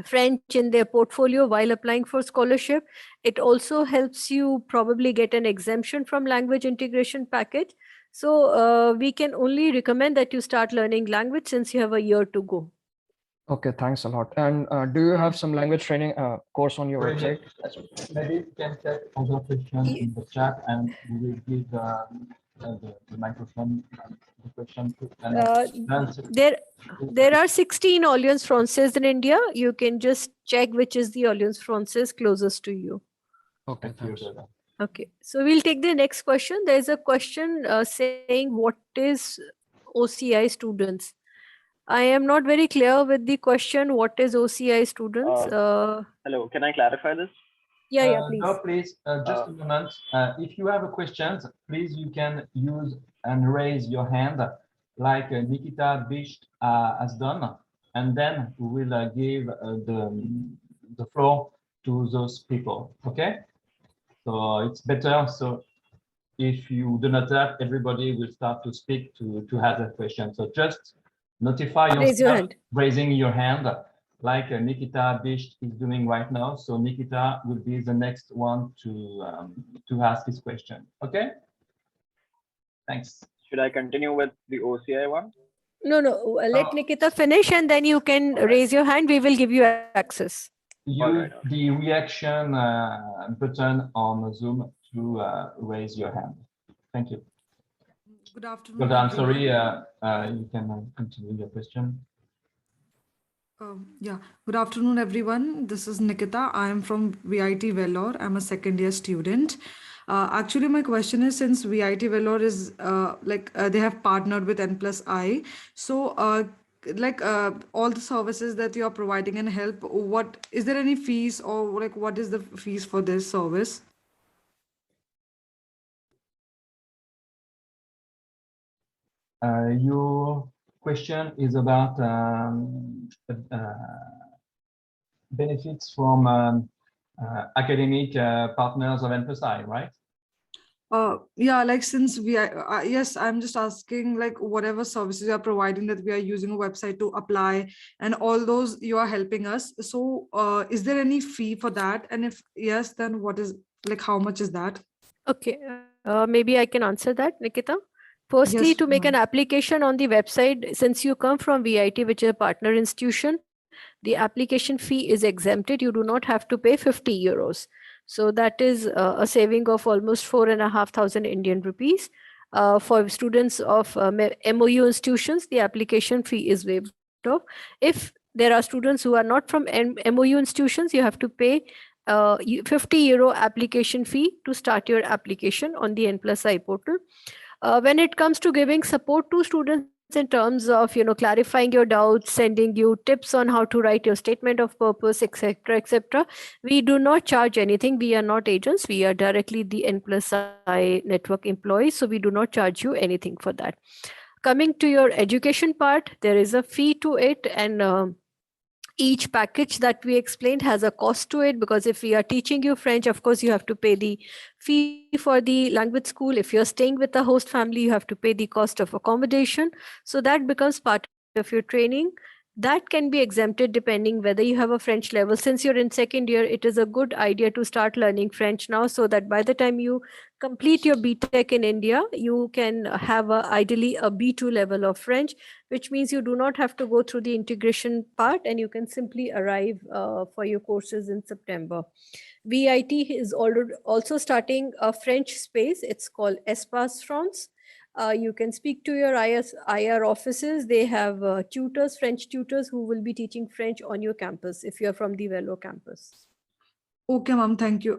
French in their portfolio while applying for scholarship. It also helps you probably get an exemption from language integration package. So we can only recommend that you start learning language since you have a year to go. Okay, thanks a lot. And do you have some language training course on your website? Maybe you can take other questions in the chat and we will give the microphone, the question to There are 16 Alliance Françaises in India. You can just check which is the Alliance Française closest to you. Okay, thanks. Okay, so we'll take the next question. There's a question saying, what is OCI students? I am not very clear with the question. What is OCI students? Hello, can I clarify this? Yeah, please. No, please, just a moment. If you have a question, please, you can use and raise your hand like Nikita Bisht has done, and then we will give the floor to those people, okay? So it's better. So if you do not have, everybody will start to speak to have a question. So just notify yourself, raising your hand like Nikita Bisht is doing right now. So Nikita will be the next one to ask his question. Okay. Thanks. Should I continue with the OCI one? No. Let Nikita finish and then you can raise your hand. We will give you access. Use the reaction button on Zoom to raise your hand. Thank you. Good afternoon. Golda, I'm everyone. sorry, you can continue your question. Yeah, good afternoon, everyone. This is Nikita. I am from VIT Vellore. I'm a second year student. Actually, my question is, since VIT Vellore is they have partnered with N+I, so all the services that you are providing and help, what is there any fees, or like what is the fees for this service? Your question is about benefits from academic partners of N+I, right? Yeah, like since we are, yes, I'm just asking like whatever services you are providing, that we are using a website to apply and all those you are helping us. So is there any fee for that? And if yes, then what is, like, how much is that? Okay, maybe I can answer that, Nikita. Firstly, Yes, to make an ma'am. application on the website, since you come from VIT, which is a partner institution, the application fee is exempted. You do not have to pay 50 euros. So that is a saving of almost 4,500 Indian rupees. For students of MOU institutions, the application fee is waived off. If there are students who are not from MOU institutions, you have to pay 50 euro application fee to start your application on the N+I portal. When it comes to giving support to students in terms of clarifying your doubts, sending you tips on how to write your statement of purpose, etc., etc., we do not charge anything. We are not agents. We are directly the N+I network employees, so we do not charge you anything for that. Coming to your education part, there is a fee to it, and each package that we explained has a cost to it, because if we are teaching you French, of course, you have to pay the fee for the language school. If you're staying with the host family, you have to pay the cost of accommodation. So that becomes part of your training. That can be exempted depending whether you have a French level. Since you're in second year, it is a good idea to start learning French now, so that by the time you complete your BTech in India, you can have ideally a B2 level of French, which means you do not have to go through the integration part, and you can simply arrive for your courses in September. VIT is also starting a French space. It's called Espace France. You can speak to your IR offices. They have tutors, French tutors, who will be teaching French on your campus if you're from the Vellore campus. Okay, ma'am, thank you.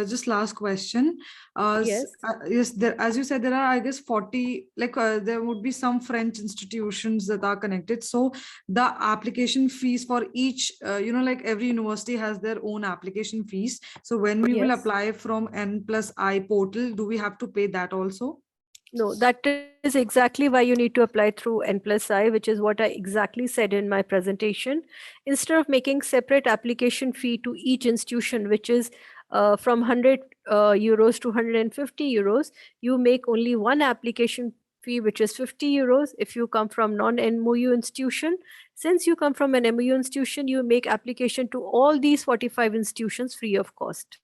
Just last question. Yes. Yes, there, as you said, there are, I guess, 40, there would be some French institutions that are connected. So the application fees for each, like every university has their own application fees. So when we will Yes. apply from N+I portal, do we have to pay that also? No, that is exactly why you need to apply through N+I, which is what I exactly said in my presentation. Instead of making separate application fee to each institution, which is from 100 euros to 150 euros, you make only one application fee, which is 50 euros. If you come from non-MOU institution, since you come from an MOU institution, you make application to all these 45 institutions free of cost.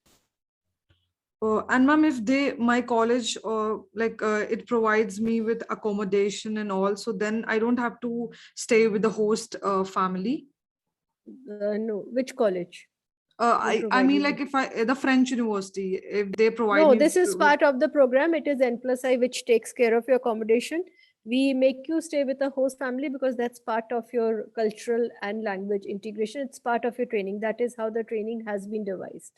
And ma'am, if my college it provides me with accommodation and all, so then I don't have to stay with the host family. No, which college? I mean, like if the French university, if they provide No, me this is with- part of the program. It is N+I which takes care of your accommodation. We make you stay with a host family because that's part of your cultural and language integration. It's part of your training. That is how the training has been devised.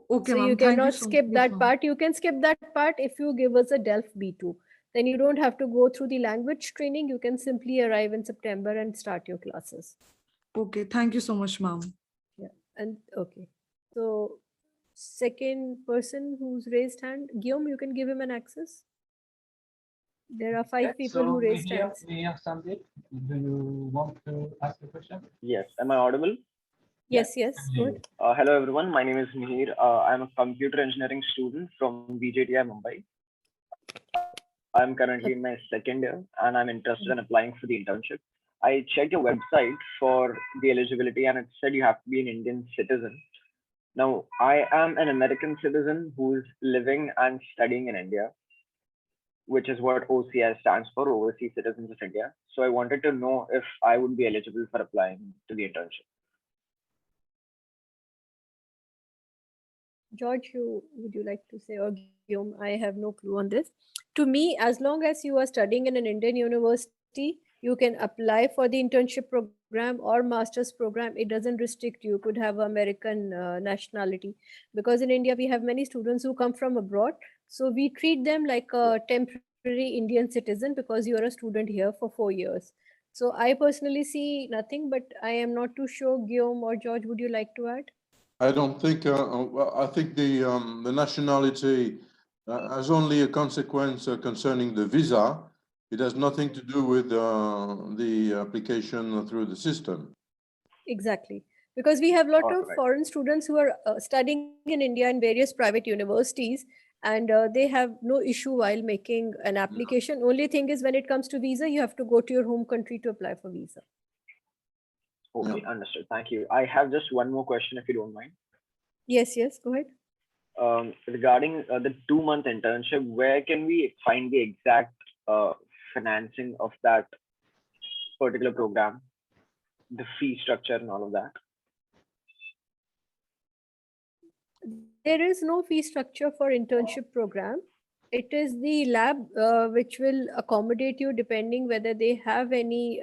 Okay, So you ma'am, thank you cannot so skip much. that Yes, part. You can skip that part if you give us a DELF B2. Then you don't have to go through the language training. You can simply arrive in September and start your classes. okay, thank you so much, ma'am. Yeah, and okay. So second person who's raised hand, Guillaume, you can give him an access. There are 5 people who raised hands. We hear Sandeep. Do you want to ask a question? Yes. Am I audible? Yes, yes, good. Hello, everyone. My name is Mihir. I'm a computer engineering student from BJTI, Mumbai. I'm currently in my second year and I'm interested in applying for the internship. I checked your website for the eligibility and it said you have to be an Indian citizen. Now, I am an American citizen who's living and studying in India, which is what OCI stands for, Overseas Citizens of India. So I wanted to know if I would be eligible for applying to the internship. George, would you like to say, or Guillaume? I have no clue on this. To me, as long as you are studying in an Indian university, you can apply for the internship program or master's program. It doesn't restrict you. You could have American nationality, because in India we have many students who come from abroad. So we treat them like a temporary Indian citizen because you are a student here for 4 years. So I personally see nothing, but I am not too sure. Guillaume or George, would you like to add? I don't think, well, I think the nationality has only a consequence concerning the visa. It has nothing to do with the application through the system. Exactly. Because we have a lot All of right. foreign students who are studying in India in various private universities, and they have no issue while making an application. Only thing is, when it comes to visa, you have to go to your home country to apply for visa. Okay, understood. Thank you. I have just one more question, if you don't mind. Yes, go ahead. Regarding the 2-month internship, where can we find the exact financing of that particular program, the fee structure and all of that? There is no fee structure for internship program. It is the lab which will accommodate you depending whether they have any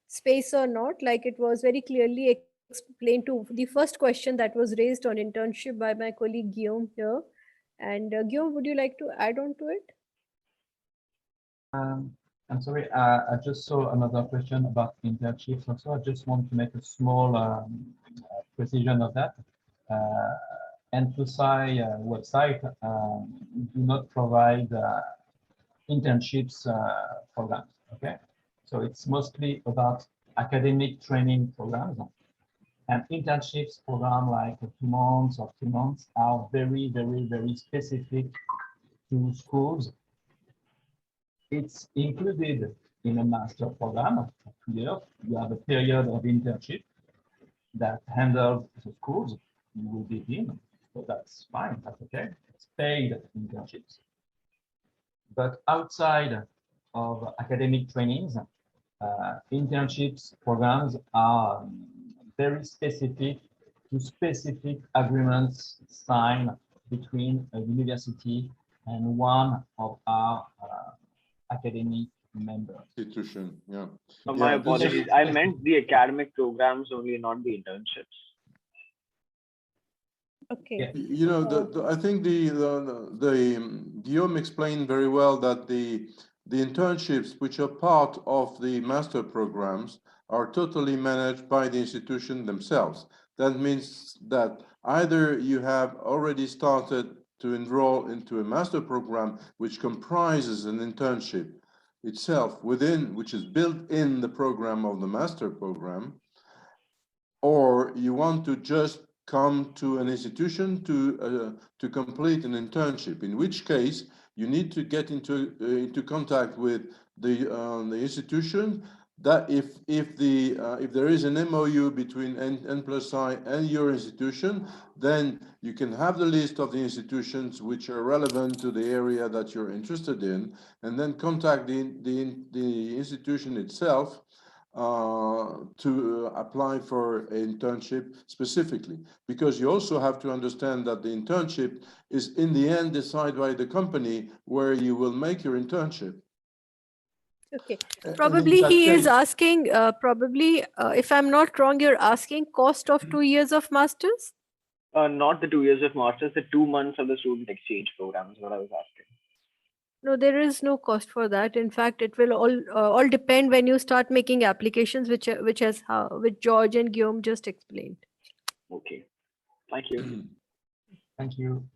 space or not. Like it was very clearly explained to the first question that was raised on internship by my colleague Guillaume here. And Guillaume, would you like to add on to it? I'm sorry, I just saw another question about internships. Also, I just want to make a small precision of that. N+I website do not provide internships programs. Okay, so it's mostly about academic training programs, and internships program like 2 months or 3 months are very, very, very specific to schools. It's included in a master program of 2 years. You have a period of internship that handles the schools you will be in. So that's fine, that's okay. It's paid internships. But outside of academic trainings, internships programs are very specific to specific agreements signed between a university and one of our academic members. Institution, yeah. My Yeah, this is- apologies. I meant the academic programs only, not the internships. Okay. Yeah. You know, I think the Guillaume explained very well that the internships, which are part of the master programs, are totally managed by the institution themselves. That means that either you have already started to enroll into a master program, which comprises an internship itself within, which is built in the program of the master program, or you want to just come to an institution to complete an internship, in which case you need to get into contact with the institution. That if there is an MOU between N+I and your institution, then you can have the list of the institutions which are relevant to the area that you're interested in, and then contact the institution itself to apply for an internship specifically, because you also have to understand that the internship is in the end decided by the company where you will make your internship. Okay. And Probably in that he is case- asking, if I'm not wrong, you're asking cost of 2 years of masters? Not the 2 years of masters, the 2 months of the student exchange program is what I was asking. No, there is no cost for that. In fact, it will all depend when you start making applications, which George and Guillaume just explained. Okay. Thank you. Thank you.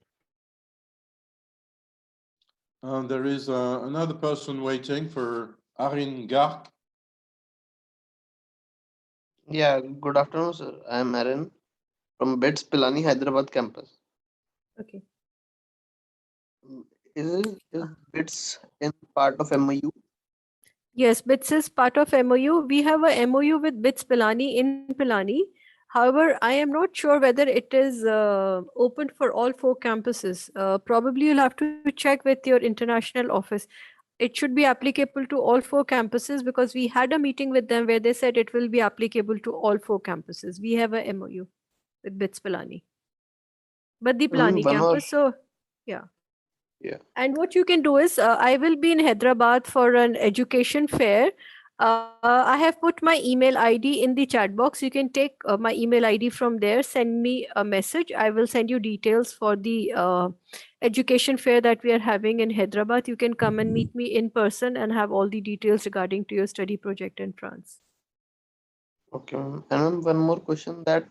There is another person waiting for Arin Gark. Yeah, good afternoon, sir. I am Aaron from BITS Pilani, Hyderabad campus. Okay. Is BITS in part of MOU? Yes, BITS is part of MOU. We have a MOU with BITS Pilani in Pilani. However, I am not sure whether it is open for all 4 campuses. Probably you'll have to check with your international office. It should be applicable to all 4 campuses, because we had a meeting with them where they said it will be applicable to all 4 campuses. We have a MOU with BITS Pilani. but the Pilani One more. campus. So, yeah. Yeah. And what you can do is, I will be in Hyderabad for an education fair. I have put my email ID in the chat box. You can take my email ID from there, send me a message. I will send you details for the education fair that we are having in Hyderabad. You can come and meet me in person and have all the details regarding to your study project in France. Okay, ma'am. And ma'am, one more question that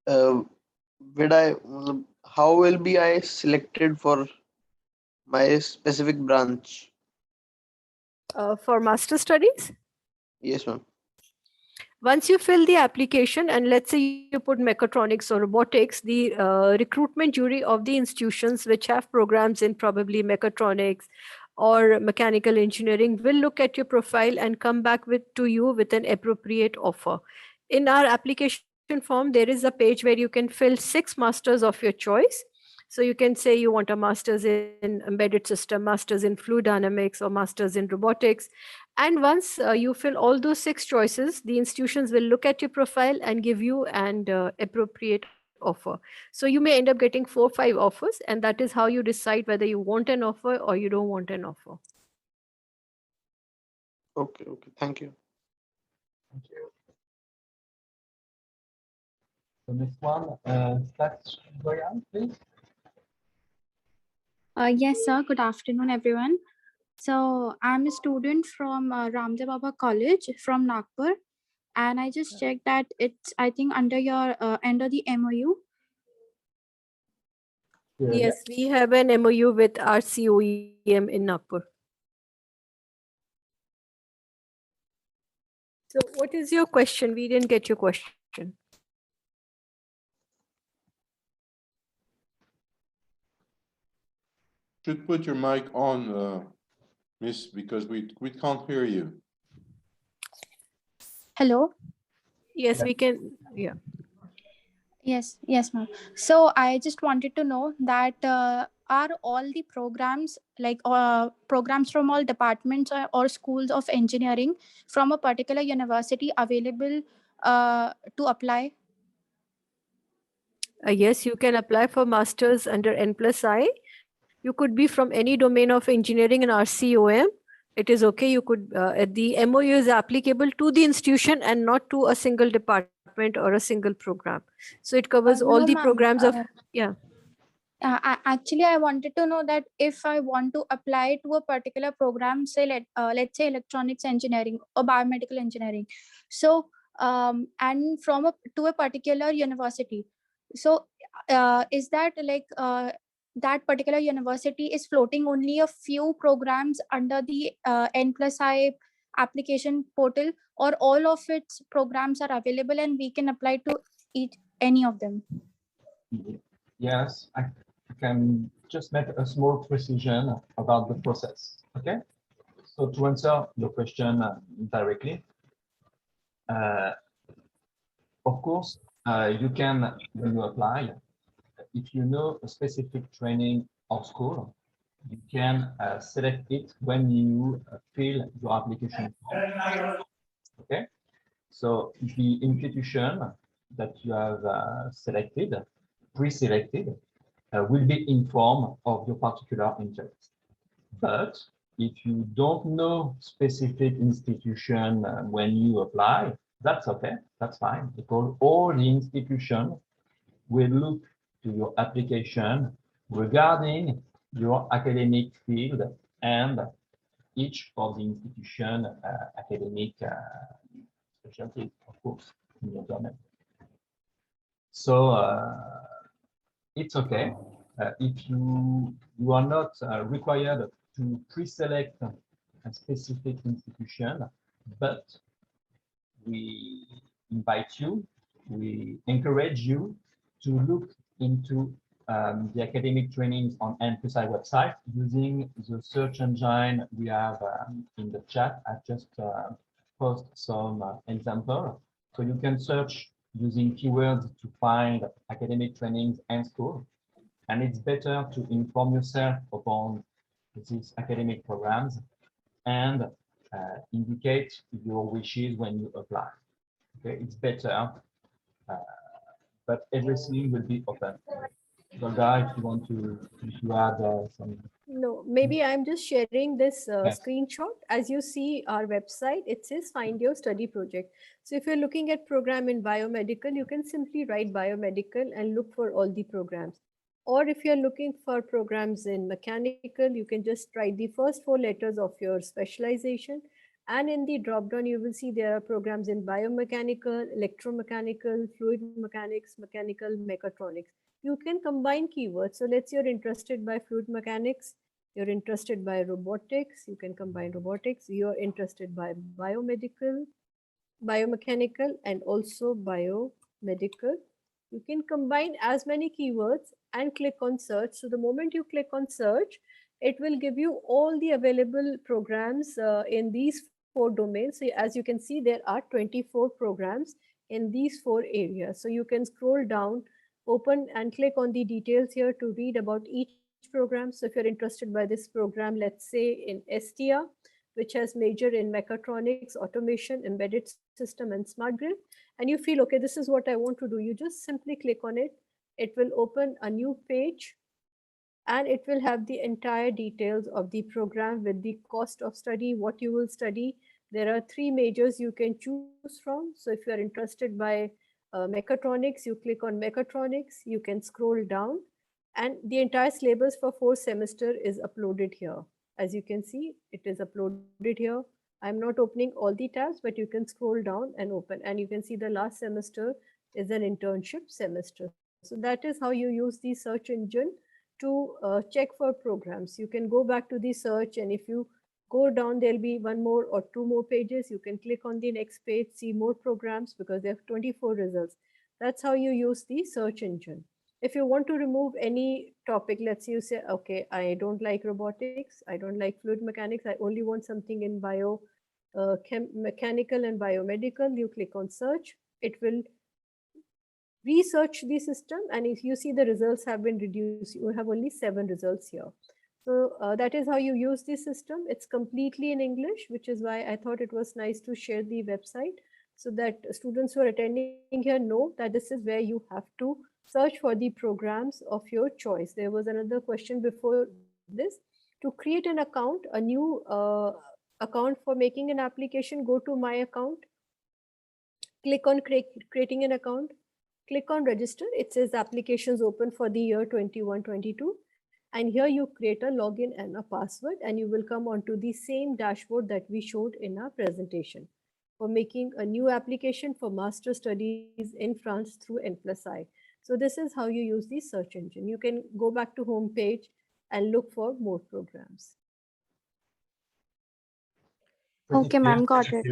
uh, will I, how will be I selected for my specific branch? For master studies? Yes, ma'am. Once you fill the application and let's say you put mechatronics or robotics, the recruitment jury of the institutions which have programs in probably mechatronics or mechanical engineering will look at your profile and come back to you with an appropriate offer. In our application form, there is a page where you can fill 6 masters of your choice. So you can say you want a master's in embedded system, master's in fluid dynamics, or master's in robotics. And once you fill all those 6 choices, the institutions will look at your profile and give you an appropriate offer. So you may end up getting 4 or 5 offers, and that is how you decide whether you want an offer or you don't want an offer. Okay, okay. Thank you. Thank you. The next one, Stats Goyan, please. Yes, sir. Good afternoon, everyone. So I'm a student from Ramdev Baba College from Nagpur, and I just checked that it's, I think, under your under the MOU. Yes, we have an MOU with RCOEM in Nagpur. So what is your question? We didn't get your question. Should put your mic on, Miss, because we can't hear you. Hello. Yes, we can. Yeah. Yes, yes, ma'am. So I just wanted to know that are all the programs like programs from all departments or schools of engineering from a particular university available to apply? Yes, you can apply for masters under N+I. You could be from any domain of engineering in RCOM. It is okay. You could, the MOU is applicable to the institution and not to a single department or a single program. So it covers all No, the ma'am. programs of, yeah. Actually, I wanted to know that if I want to apply to a particular program, say let's say electronics engineering or biomedical engineering, so and from to a particular university, so is that like that particular university is floating only a few programs under the N+I application portal, or all of its programs are available and we can apply to any of them? Yes, I can just make a small precision about the process. Okay, so to answer your question directly, of course, you can, when you apply, if you know a specific training or school, you can select it when you fill your application form. Okay, so the institution that you have selected, pre-selected, will be informed of your particular interest. But if you don't know specific institution when you apply, that's okay, that's fine, because all the institution will look to your application regarding your academic field and each of the institution academic specialties, of course, in your domain. So it's okay if you are not required to pre-select a specific institution, but we invite you, we encourage you to look into the academic trainings on N+I website using the search engine we have in the chat. I just post some example. So you can search using keywords to find academic trainings and school. And it's better to inform yourself upon these academic programs and indicate your wishes when you apply. Okay, it's better, but everything will be open. Golda, if you want to add some. No, maybe I'm just sharing this Yes. screenshot. As you see our website, it says find your study project. So if you're looking at program in biomedical, you can simply write biomedical and look for all the programs. Or if you're looking for programs in mechanical, you can just write the first 4 letters of your specialization. And in the dropdown, you will see there are programs in biomechanical, electromechanical, fluid mechanics, mechanical, mechatronics. You can combine keywords. So let's say you're interested by fluid mechanics, you're interested by robotics, you can combine robotics, you're interested by biomedical, biomechanical, and also biomedical. You can combine as many keywords and click on search. So the moment you click on search, it will give you all the available programs in these 4 domains. So as you can see, there are 24 programs in these 4 areas. So you can scroll down, open and click on the details here to read about each program. So if you're interested by this program, let's say in STR, which has major in mechatronics, automation, embedded system, and smart grid, and you feel, okay, this is what I want to do, you just simply click on it. It will open a new page and it will have the entire details of the program with the cost of study, what you will study. There are 3 majors you can choose from. So if you are interested by mechatronics, you click on mechatronics, you can scroll down and the entire syllabus for 4th semester is uploaded here. As you can see, it is uploaded here. I'm not opening all the tabs, but you can scroll down and open, and you can see the last semester is an internship semester. So that is how you use the search engine to check for programs. You can go back to the search, and if you go down, there'll be 1 more or 2 more pages. You can click on the next page, see more programs because they have 24 results. That's how you use the search engine. If you want to remove any topic, let's say you say, okay, I don't like robotics, I don't like fluid mechanics, I only want something in mechanical and biomedical, you click on search, it will research the system, and if you see the results have been reduced, you have only 7 results here. So that is how you use the system. It's completely in English, which is why I thought it was nice to share the website so that students who are attending here know that this is where you have to search for the programs of your choice. There was another question before this. To create an account, a new account for making an application, go to My Account, click on creating an account, click on register. It says applications open for the year 21-22. And here you create a login and a password, and you will come onto the same dashboard that we showed in our presentation for making a new application for master studies in France through N+I. So this is how you use the search engine. You can go back to home page and look for more programs. Okay, ma'am, got it.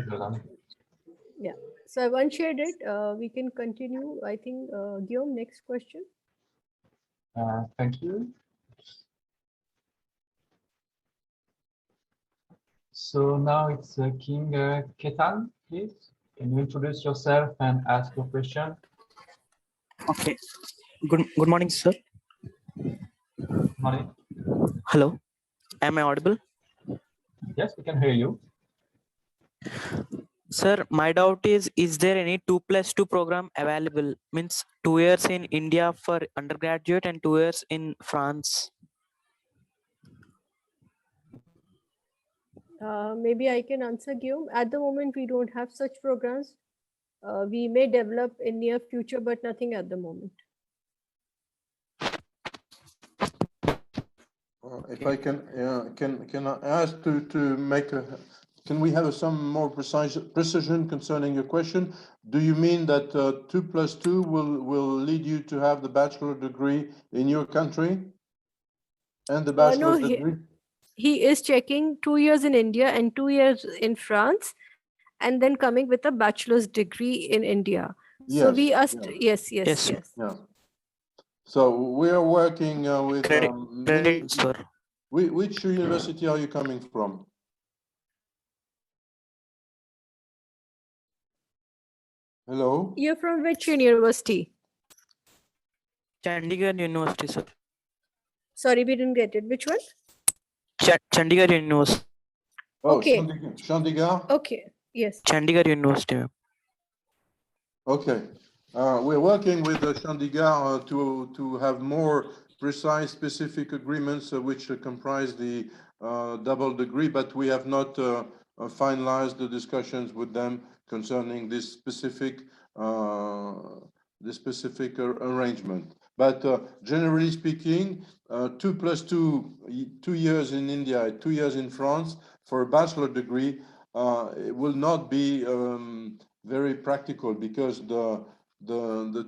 Yeah, so I once shared it. We can continue. I think Guillaume, next question. Thank you. So now it's King Ketan, please. Can you introduce yourself and ask your question? Okay. Good morning, sir. Morning. Hello. Am I audible? Yes, we can hear you. Sir, my doubt is there any 2+2 program available? Means 2 years in India for undergraduate and 2 years in France. Maybe I can answer, Guillaume. At the moment, we don't have such programs. We may develop in near future, but nothing at the moment. If I can I ask to make a, can we have some more precision concerning your question? Do you mean that 2+2 will lead you to have the bachelor degree in your country and the bachelor's degree? He is checking 2 years in India and 2 years in France, and then coming with a bachelor's degree in India. Yes, so we asked, yes. Yeah. So we are working with many. Sir. Which university are you coming from? Hello? You're from which university? Chandigarh University, sir. Sorry, we didn't get it. Which one? Chandigarh University. Oh, Okay. Chandigarh? Okay, yes. Chandigarh University. Okay. We're working with Chandigarh to have more precise, specific agreements which comprise the double degree, but we have not finalized the discussions with them concerning this specific arrangement. But generally speaking, 2 years in India, 2 years in France for a bachelor degree, it will not be very practical because the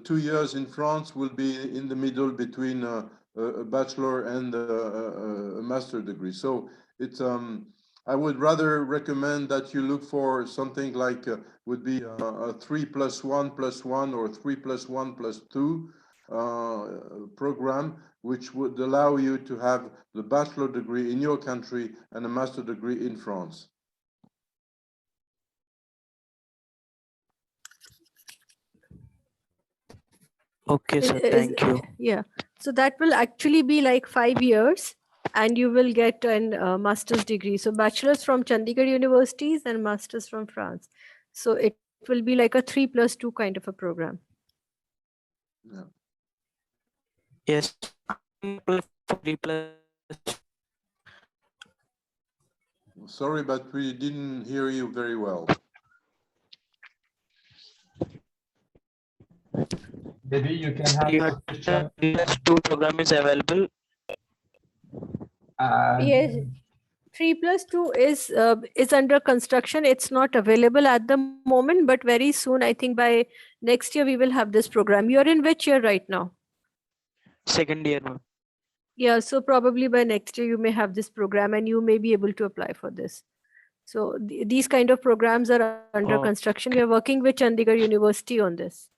2 years in France will be in the middle between a bachelor and a master degree. So it's I would rather recommend that you look for something like would be a 3+1+1 or 3+1+2 program, which would allow you to have the bachelor degree in your country and a master degree in France. Okay, sir. Thank you. Yeah. So that will actually be like 5 years and you will get an master's degree. So bachelor's from Chandigarh universities and master's from France. So it will be like a 3+2 kind of a program. Yeah. Yes. 3+. Sorry, but we didn't hear you very well. Maybe you can have a question. 3+2 program is available. Yes. 3+2 is under construction. It's not available at the moment, but very soon, I think by next year, we will have this program. You're in which year right now? Second year, ma'am. Yeah, so probably by next year, you may have this program and you may be able to apply for this. So these kind of programs are under construction. We are working with Chandigarh University on this.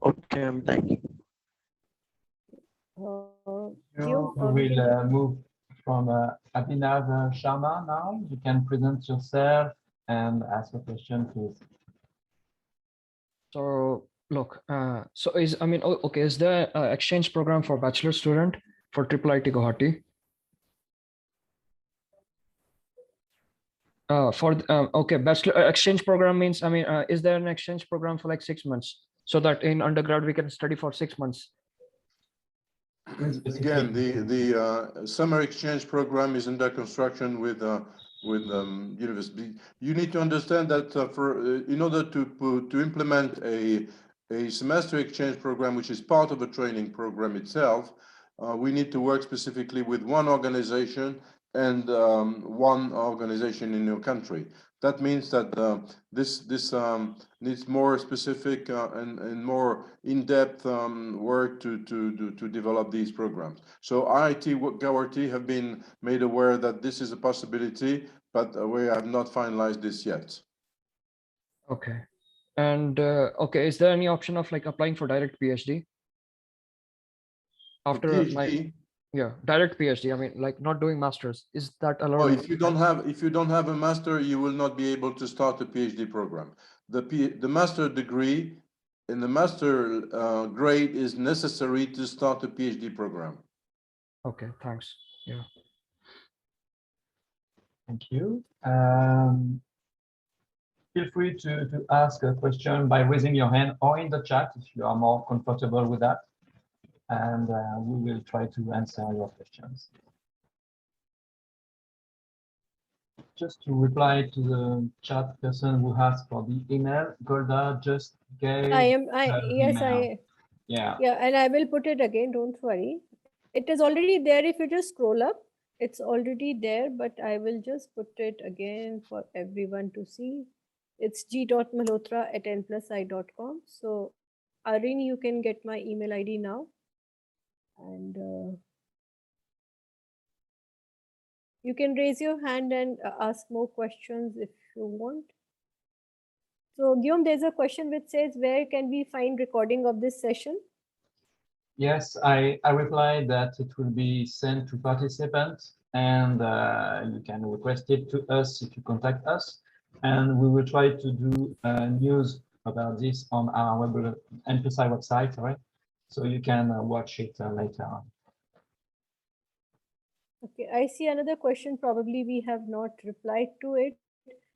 Okay, ma'am. Thank you. We will move from Abhinav Sharma now. You can present yourself and ask a question, please. So look, okay, is there an exchange program for bachelor student for IIIT Guwahati? Okay, bachelor exchange program means, is there an exchange program for like 6 months so that in undergrad we can study for 6 months? Again, the summer exchange program is under construction with university. You need to understand that in order to implement a semester exchange program, which is part of a training program itself, we need to work specifically with one organization and one organization in your country. That means that this needs more specific and more in-depth work to develop these programs. So IIT Guwahati have been made aware that this is a possibility, but we have not finalized this yet. Okay. And okay, is there any option of like applying for direct PhD? After PhD? Yeah, direct PhD. I mean, like not doing masters. Is that allowed? Oh, if you don't have a master, you will not be able to start a PhD program. The master degree in the master grade is necessary to start a PhD program. Okay, thanks. Yeah. Thank you. Feel free to ask a question by raising your hand or in the chat if you are more comfortable with that. And we will try to answer your questions. Just to reply to the chat person who asked for the email, Golda just gave Yeah, and I will put it again, don't worry. It is already there. If you just scroll up, it's already there, but I will just put it again for everyone to see. It's g.malhotra@n+i.com. So Irene, you can get my email ID now. And you can raise your hand and ask more questions if you want. So Guillaume, there's a question which says, where can we find recording of this session? Yes, I replied that it will be sent to participants and you can request it to us if you contact us. And we will try to do news about this on our N+I website, right? So you can watch it later on. Okay, I see another question. Probably we have not replied to it.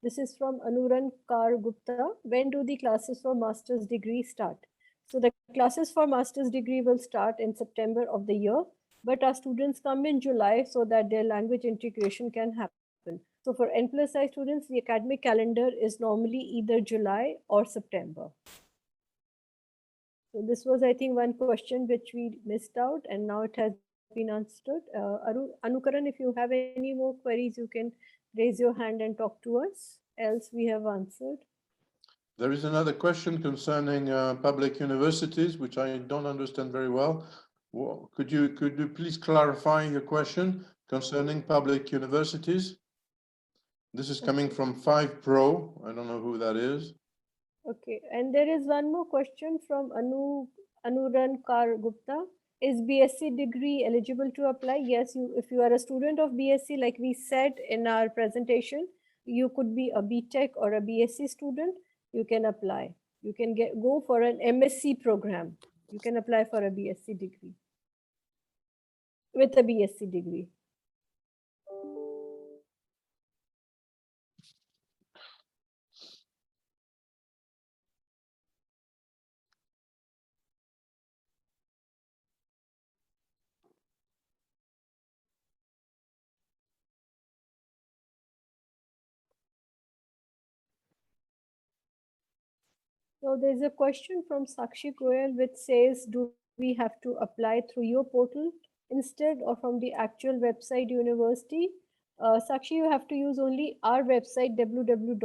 This is from Anuran Kar Gupta. When do the classes for master's degree start? So the classes for master's degree will start in September of the year, but our students come in July so that their language integration can happen. So for N+I students, the academic calendar is normally either July or September. So this was, I think, one question which we missed out, and now it has been answered. Anukaran, if you have any more queries, you can raise your hand and talk to us. Else we have answered. There is another question concerning public universities, which I don't understand very well. Could you please clarify your question concerning public universities? This is coming from 5 Pro. I don't know who that is. Okay, and there is one more question from Anuran Kar Gupta. Is BSc degree eligible to apply? Yes, if you are a student of BSc, like we said in our presentation, you could be a BTech or a BSc student. You can apply. You can go for an MSc program. You can apply for a BSc degree with a BSc degree. So there's a question from Sakshi Goyal which says, do we have to apply through your portal instead or from the actual website university? Sakshi, you have to use only our website www.n+i.com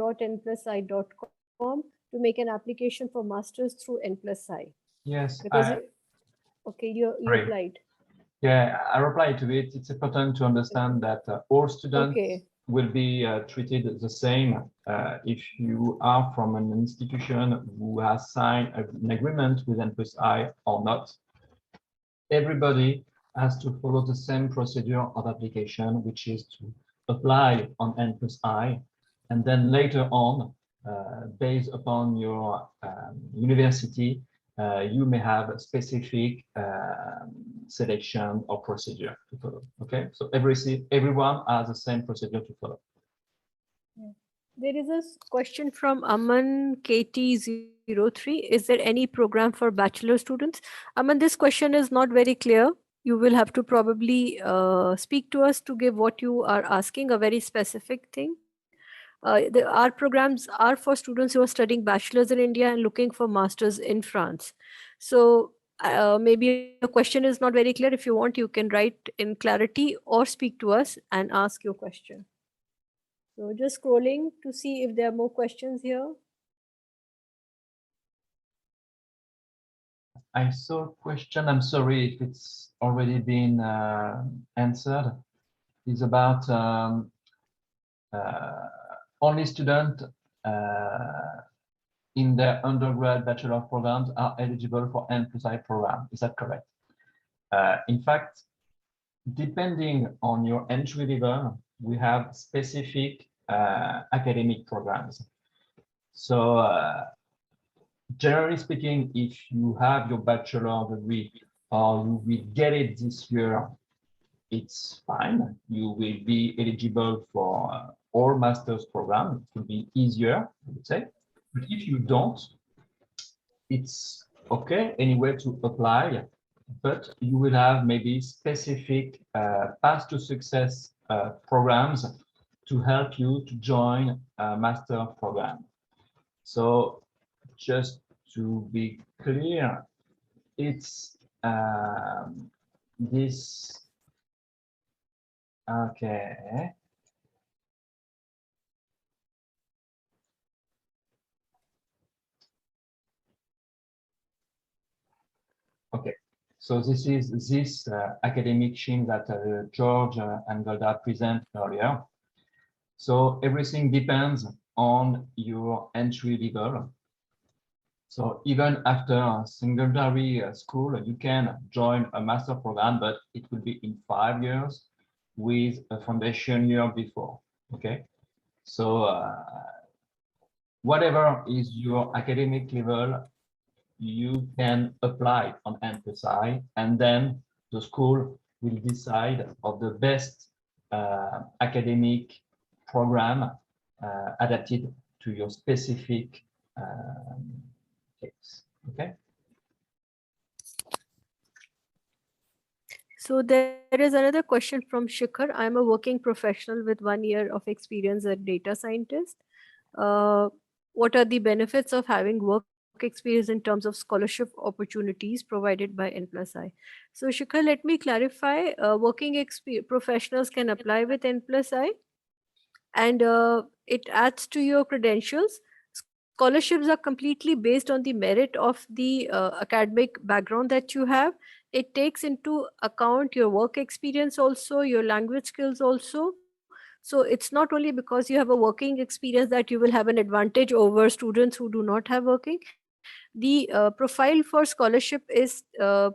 to make an application for masters through N+I. Yes. Because okay, you applied. Yeah, I replied to it. It's important to understand that all students will be treated the same if you are from an institution who has signed an agreement with N+I or not. Everybody has to follow the same procedure of application, which is to apply on N+I, and then later on, based upon your university, you may have a specific selection or procedure to follow. Okay, so everyone has the same procedure to follow. There is a question from Aman KT03. Is there any program for bachelor students? Aman, this question is not very clear. You will have to probably speak to us to give what you are asking, a very specific thing. Our programs are for students who are studying bachelor's in India and looking for master's in France. So maybe the question is not very clear. If you want, you can write in clarity or speak to us and ask your question. So just scrolling to see if there are more questions here. I saw a question, I'm sorry if it's already been answered. It's about only students in their undergrad bachelor programs are eligible for N+I program. Is that correct? In fact, depending on your entry level, we have specific academic programs. So generally speaking, if you have your bachelor degree or you will get it this year, it's fine. You will be eligible for all master's programs. It will be easier, I would say. But if you don't, it's okay anyway to apply, but you will have maybe specific path to success programs to help you to join a master program. So just to be clear, it's this, okay. Okay, so this is this academic sheet that George and Golda present earlier. So everything depends on your entry level. So even after secondary school, you can join a master program, but it will be in 5 years with a foundation year before. Okay, so whatever is your academic level, you can apply on N+I, and then the school will decide of the best academic program adapted to your specific case. Okay. So there is another question from Shikhar. I'm a working professional with 1 year of experience as data scientist. What are the benefits of having work experience in terms of scholarship opportunities provided by N+I? So Shikhar, let me clarify. Working professionals can apply with N+I, and it adds to your credentials. Scholarships are completely based on the merit of the academic background that you have. It takes into account your work experience also, your language skills also. So it's not only because you have a working experience that you will have an advantage over students who do not have working. The profile for scholarship is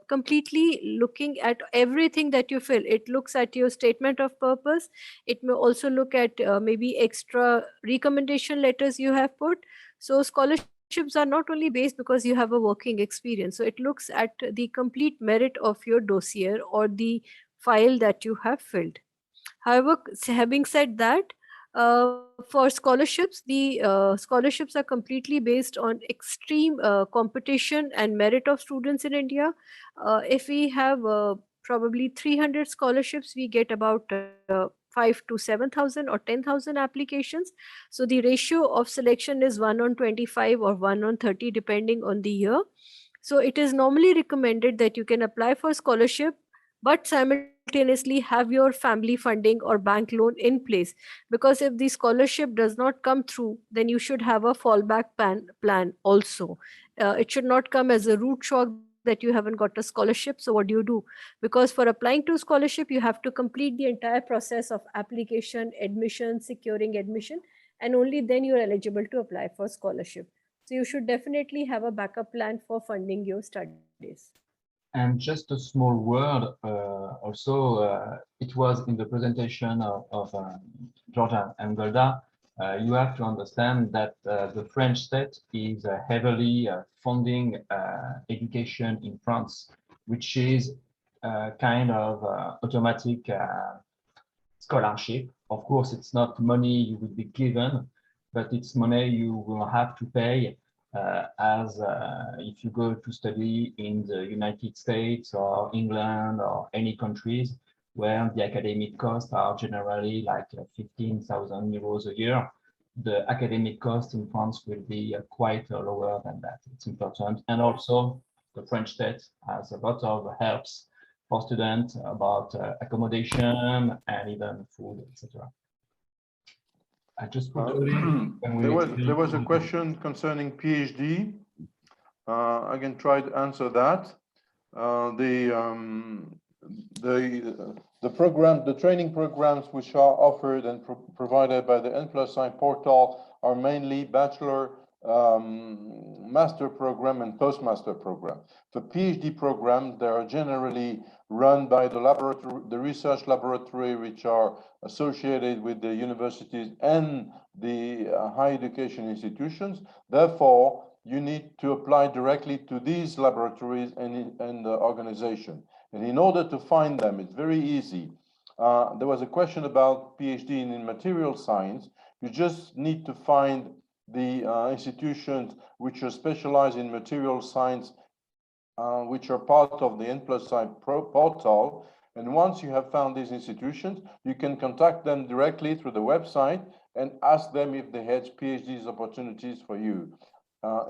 completely looking at everything that you fill. It looks at your statement of purpose. It may also look at maybe extra recommendation letters you have put. So scholarships are not only based because you have a working experience. So it looks at the complete merit of your dossier or the file that you have filled. However, having said that, for scholarships, the scholarships are completely based on extreme competition and merit of students in India. If we have probably 300 scholarships, we get about 5 to 7,000 or 10,000 applications. So the ratio of selection is 1 on 25 or 1 on 30, depending on the year. So it is normally recommended that you can apply for scholarship, but simultaneously have your family funding or bank loan in place. Because if the scholarship does not come through, then you should have a fallback plan also. It should not come as a root shock that you haven't got a scholarship. So what do? Because for applying to scholarship, you have to complete the entire process of application, admission, securing admission, and only then you're eligible to apply for scholarship. So you should definitely have a backup plan for funding your studies. And just a small word, also, it was in the presentation of Georgia and Golda. You have to understand that the French state is heavily funding education in France, which is kind of automatic scholarship. Of course, it's not money you will be given, but it's money you will have to pay as if you go to study in the United States or England or any countries where the academic costs are generally like 15,000 euros a year. The academic cost in France will be quite lower than that. It's important. And also the French state has a lot of helps for students about accommodation and even food, etc. I just put a link when we There was a question concerning PhD. I can try to answer that. The training programs which are offered and provided by the N+I portal are mainly bachelor, master program and postmaster program. The PhD programs, they are generally run by the laboratory, the research laboratory, which are associated with the universities and the higher education institutions. Therefore, you need to apply directly to these laboratories and the organization. And in order to find them, it's very easy. There was a question about PhD in material science. You just need to find the institutions which are specialized in material science, which are part of the N+I portal. And once you have found these institutions, you can contact them directly through the website and ask them if they had PhD opportunities for you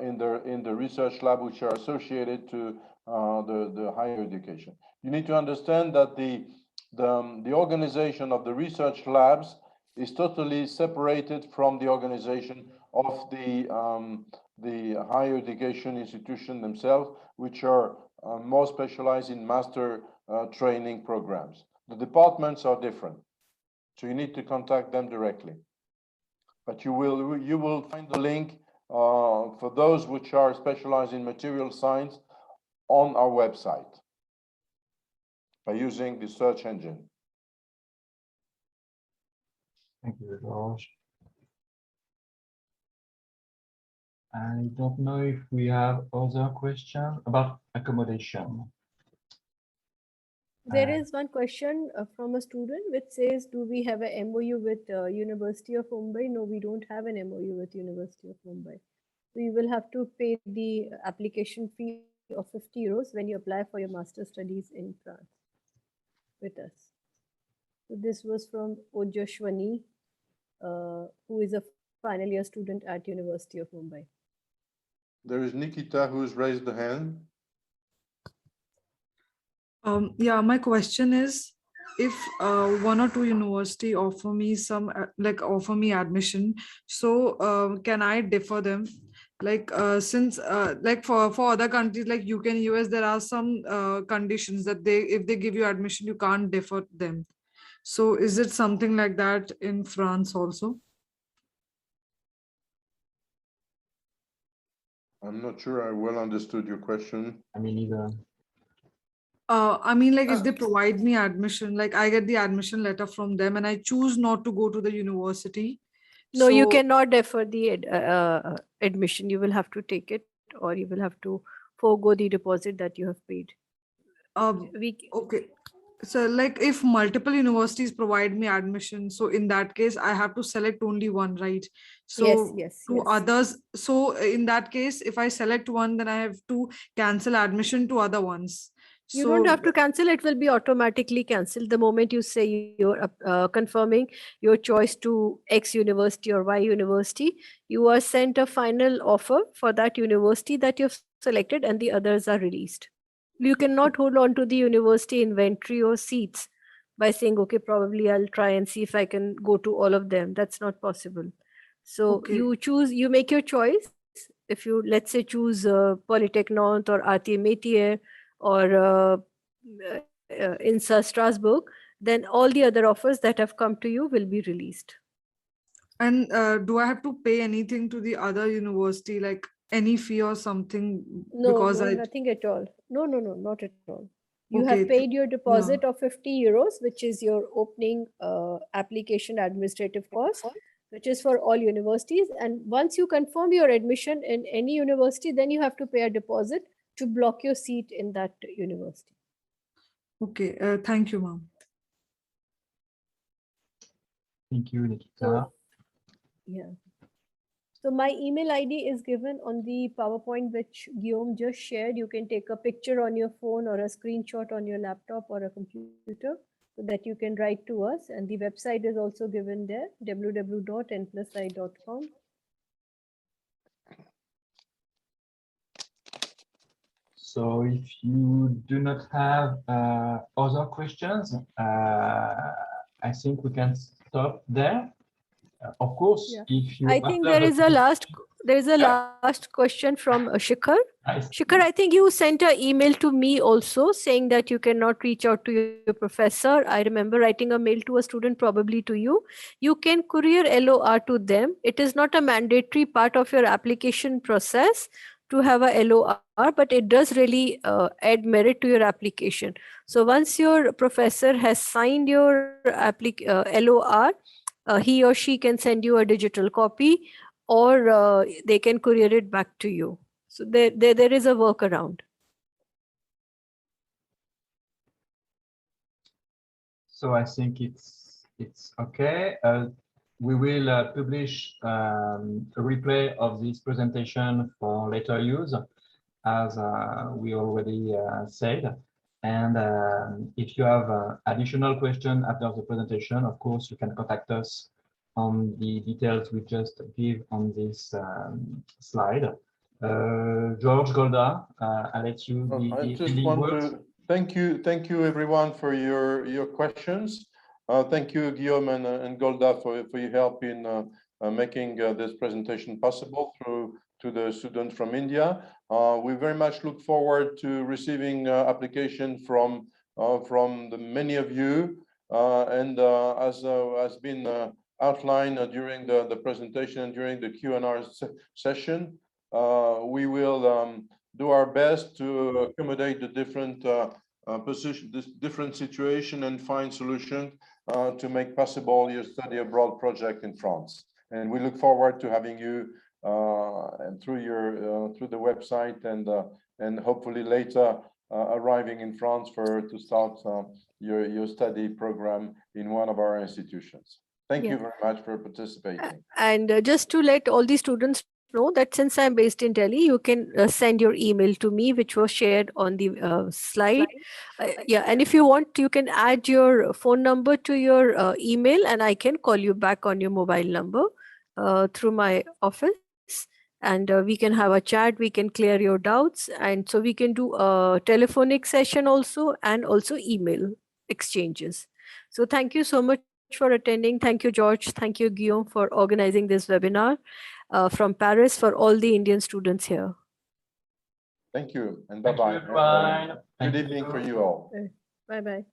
in the research lab, which are associated to the higher education. You need to understand that the organization of the research labs is totally separated from the organization of the higher education institution themselves, which are more specialized in master training programs. The departments are different, so you need to contact them directly. But you will find the link for those which are specialized in material science on our website by using the search engine. Thank you, George. I don't know if we have other questions about accommodation. There is one question from a student which says, do we have a MOU with University of Mumbai? No, we don't have an MOU with University of Mumbai. So you will have to pay the application fee of 50 euros when you apply for your master's studies in France with us. So this was from Ojashwani, who is a final year student at University of Mumbai. There is Nikita who's raised the hand. Yeah, my question is, if one or two university offer me some offer me admission, so can I defer them? Since for other countries like UK and US, there are some conditions that if they give you admission, you can't defer them. So is it something like that in France also? I'm not sure I well understood your question. I mean, either. I mean, like if they provide me admission, like I get the admission letter from them and I choose not to go to the university. No, you so- cannot defer the admission. You will have to take it, or you will have to forego the deposit that you have paid. Okay. So like if multiple universities provide me admission, so in that case, I have to select only one, right? So yes, to yes. others, so in that case, if I select one, then I have to cancel admission to other ones. You So don't have to cancel, it will be automatically cancelled the moment you say you're confirming your choice to X university or Y university. You are sent a final offer for that university that you've selected, and the others are released. You cannot hold on to the university inventory or seats by saying, okay, probably I'll try and see if I can go to all of them. That's not possible. So Okay. you make your choice. If you, let's say, choose Polytech Nantes or RT Métier or INSA Strasbourg, then all the other offers that have come to you will be released. And do I have to pay anything to the other university, like any fee or something? No, Because no, I nothing at all. No, not at all. You Okay, have paid your deposit yeah. of 50 euros, which is your opening application administrative cost, which is for all universities. And once you confirm your admission in any university, then you have to pay a deposit to block your seat in that university. Okay, thank you, ma'am. Thank you, Nikita. Yeah. So my email ID is given on the PowerPoint which Guillaume just shared. You can take a picture on your phone or a screenshot on your laptop or a computer so that you can write to us. And the website is also given there, www.n+i.com. So if you do not have other questions, I think we can stop there. Of course, Yeah. if you I think there is a last question from Shikhar. Shikhar, I think you sent an email to me also saying that you cannot reach out to your professor. I remember writing a mail to a student, probably to you. You can courier LOR to them. It is not a mandatory part of your application process to have a LOR, but it does really add merit to your application. So once your professor has signed your LOR, he or she can send you a digital copy, or they can courier it back to you. So there is a workaround. So I think it's okay. We will publish a replay of this presentation for later use, as we already said. And if you have additional questions after the presentation, of course, you can contact us on the details we just give on this slide. George, Golda, I'll let you I the just ending want words. to thank you everyone for your questions. Thank you, Guillaume and Golda, for your help in making this presentation possible to the student from India. We very much look forward to receiving application from the many of you, and as has been outlined during the presentation and during the Q&A session, we will do our best to accommodate the different different situation and find solution to make possible your study abroad project in France. And we look forward to having you and through the website and hopefully later arriving in France to start your study program in one of our institutions. Thank you very much for participating. And just to let all the students know that since I'm based in Delhi, you can send your email to me, which was shared on the slide. Yeah, and if you want, you can add your phone number to your email, and I can call you back on your mobile number through my office. And we can have a chat, we can clear your doubts. And so we can do a telephonic session also, and also email exchanges. So thank you so much for attending. Thank you, George. Thank you, Guillaume, for organizing this webinar from Paris for all the Indian students here. Thank you, and Thank you, bye-bye. everyone. Good evening for you all. Bye-bye.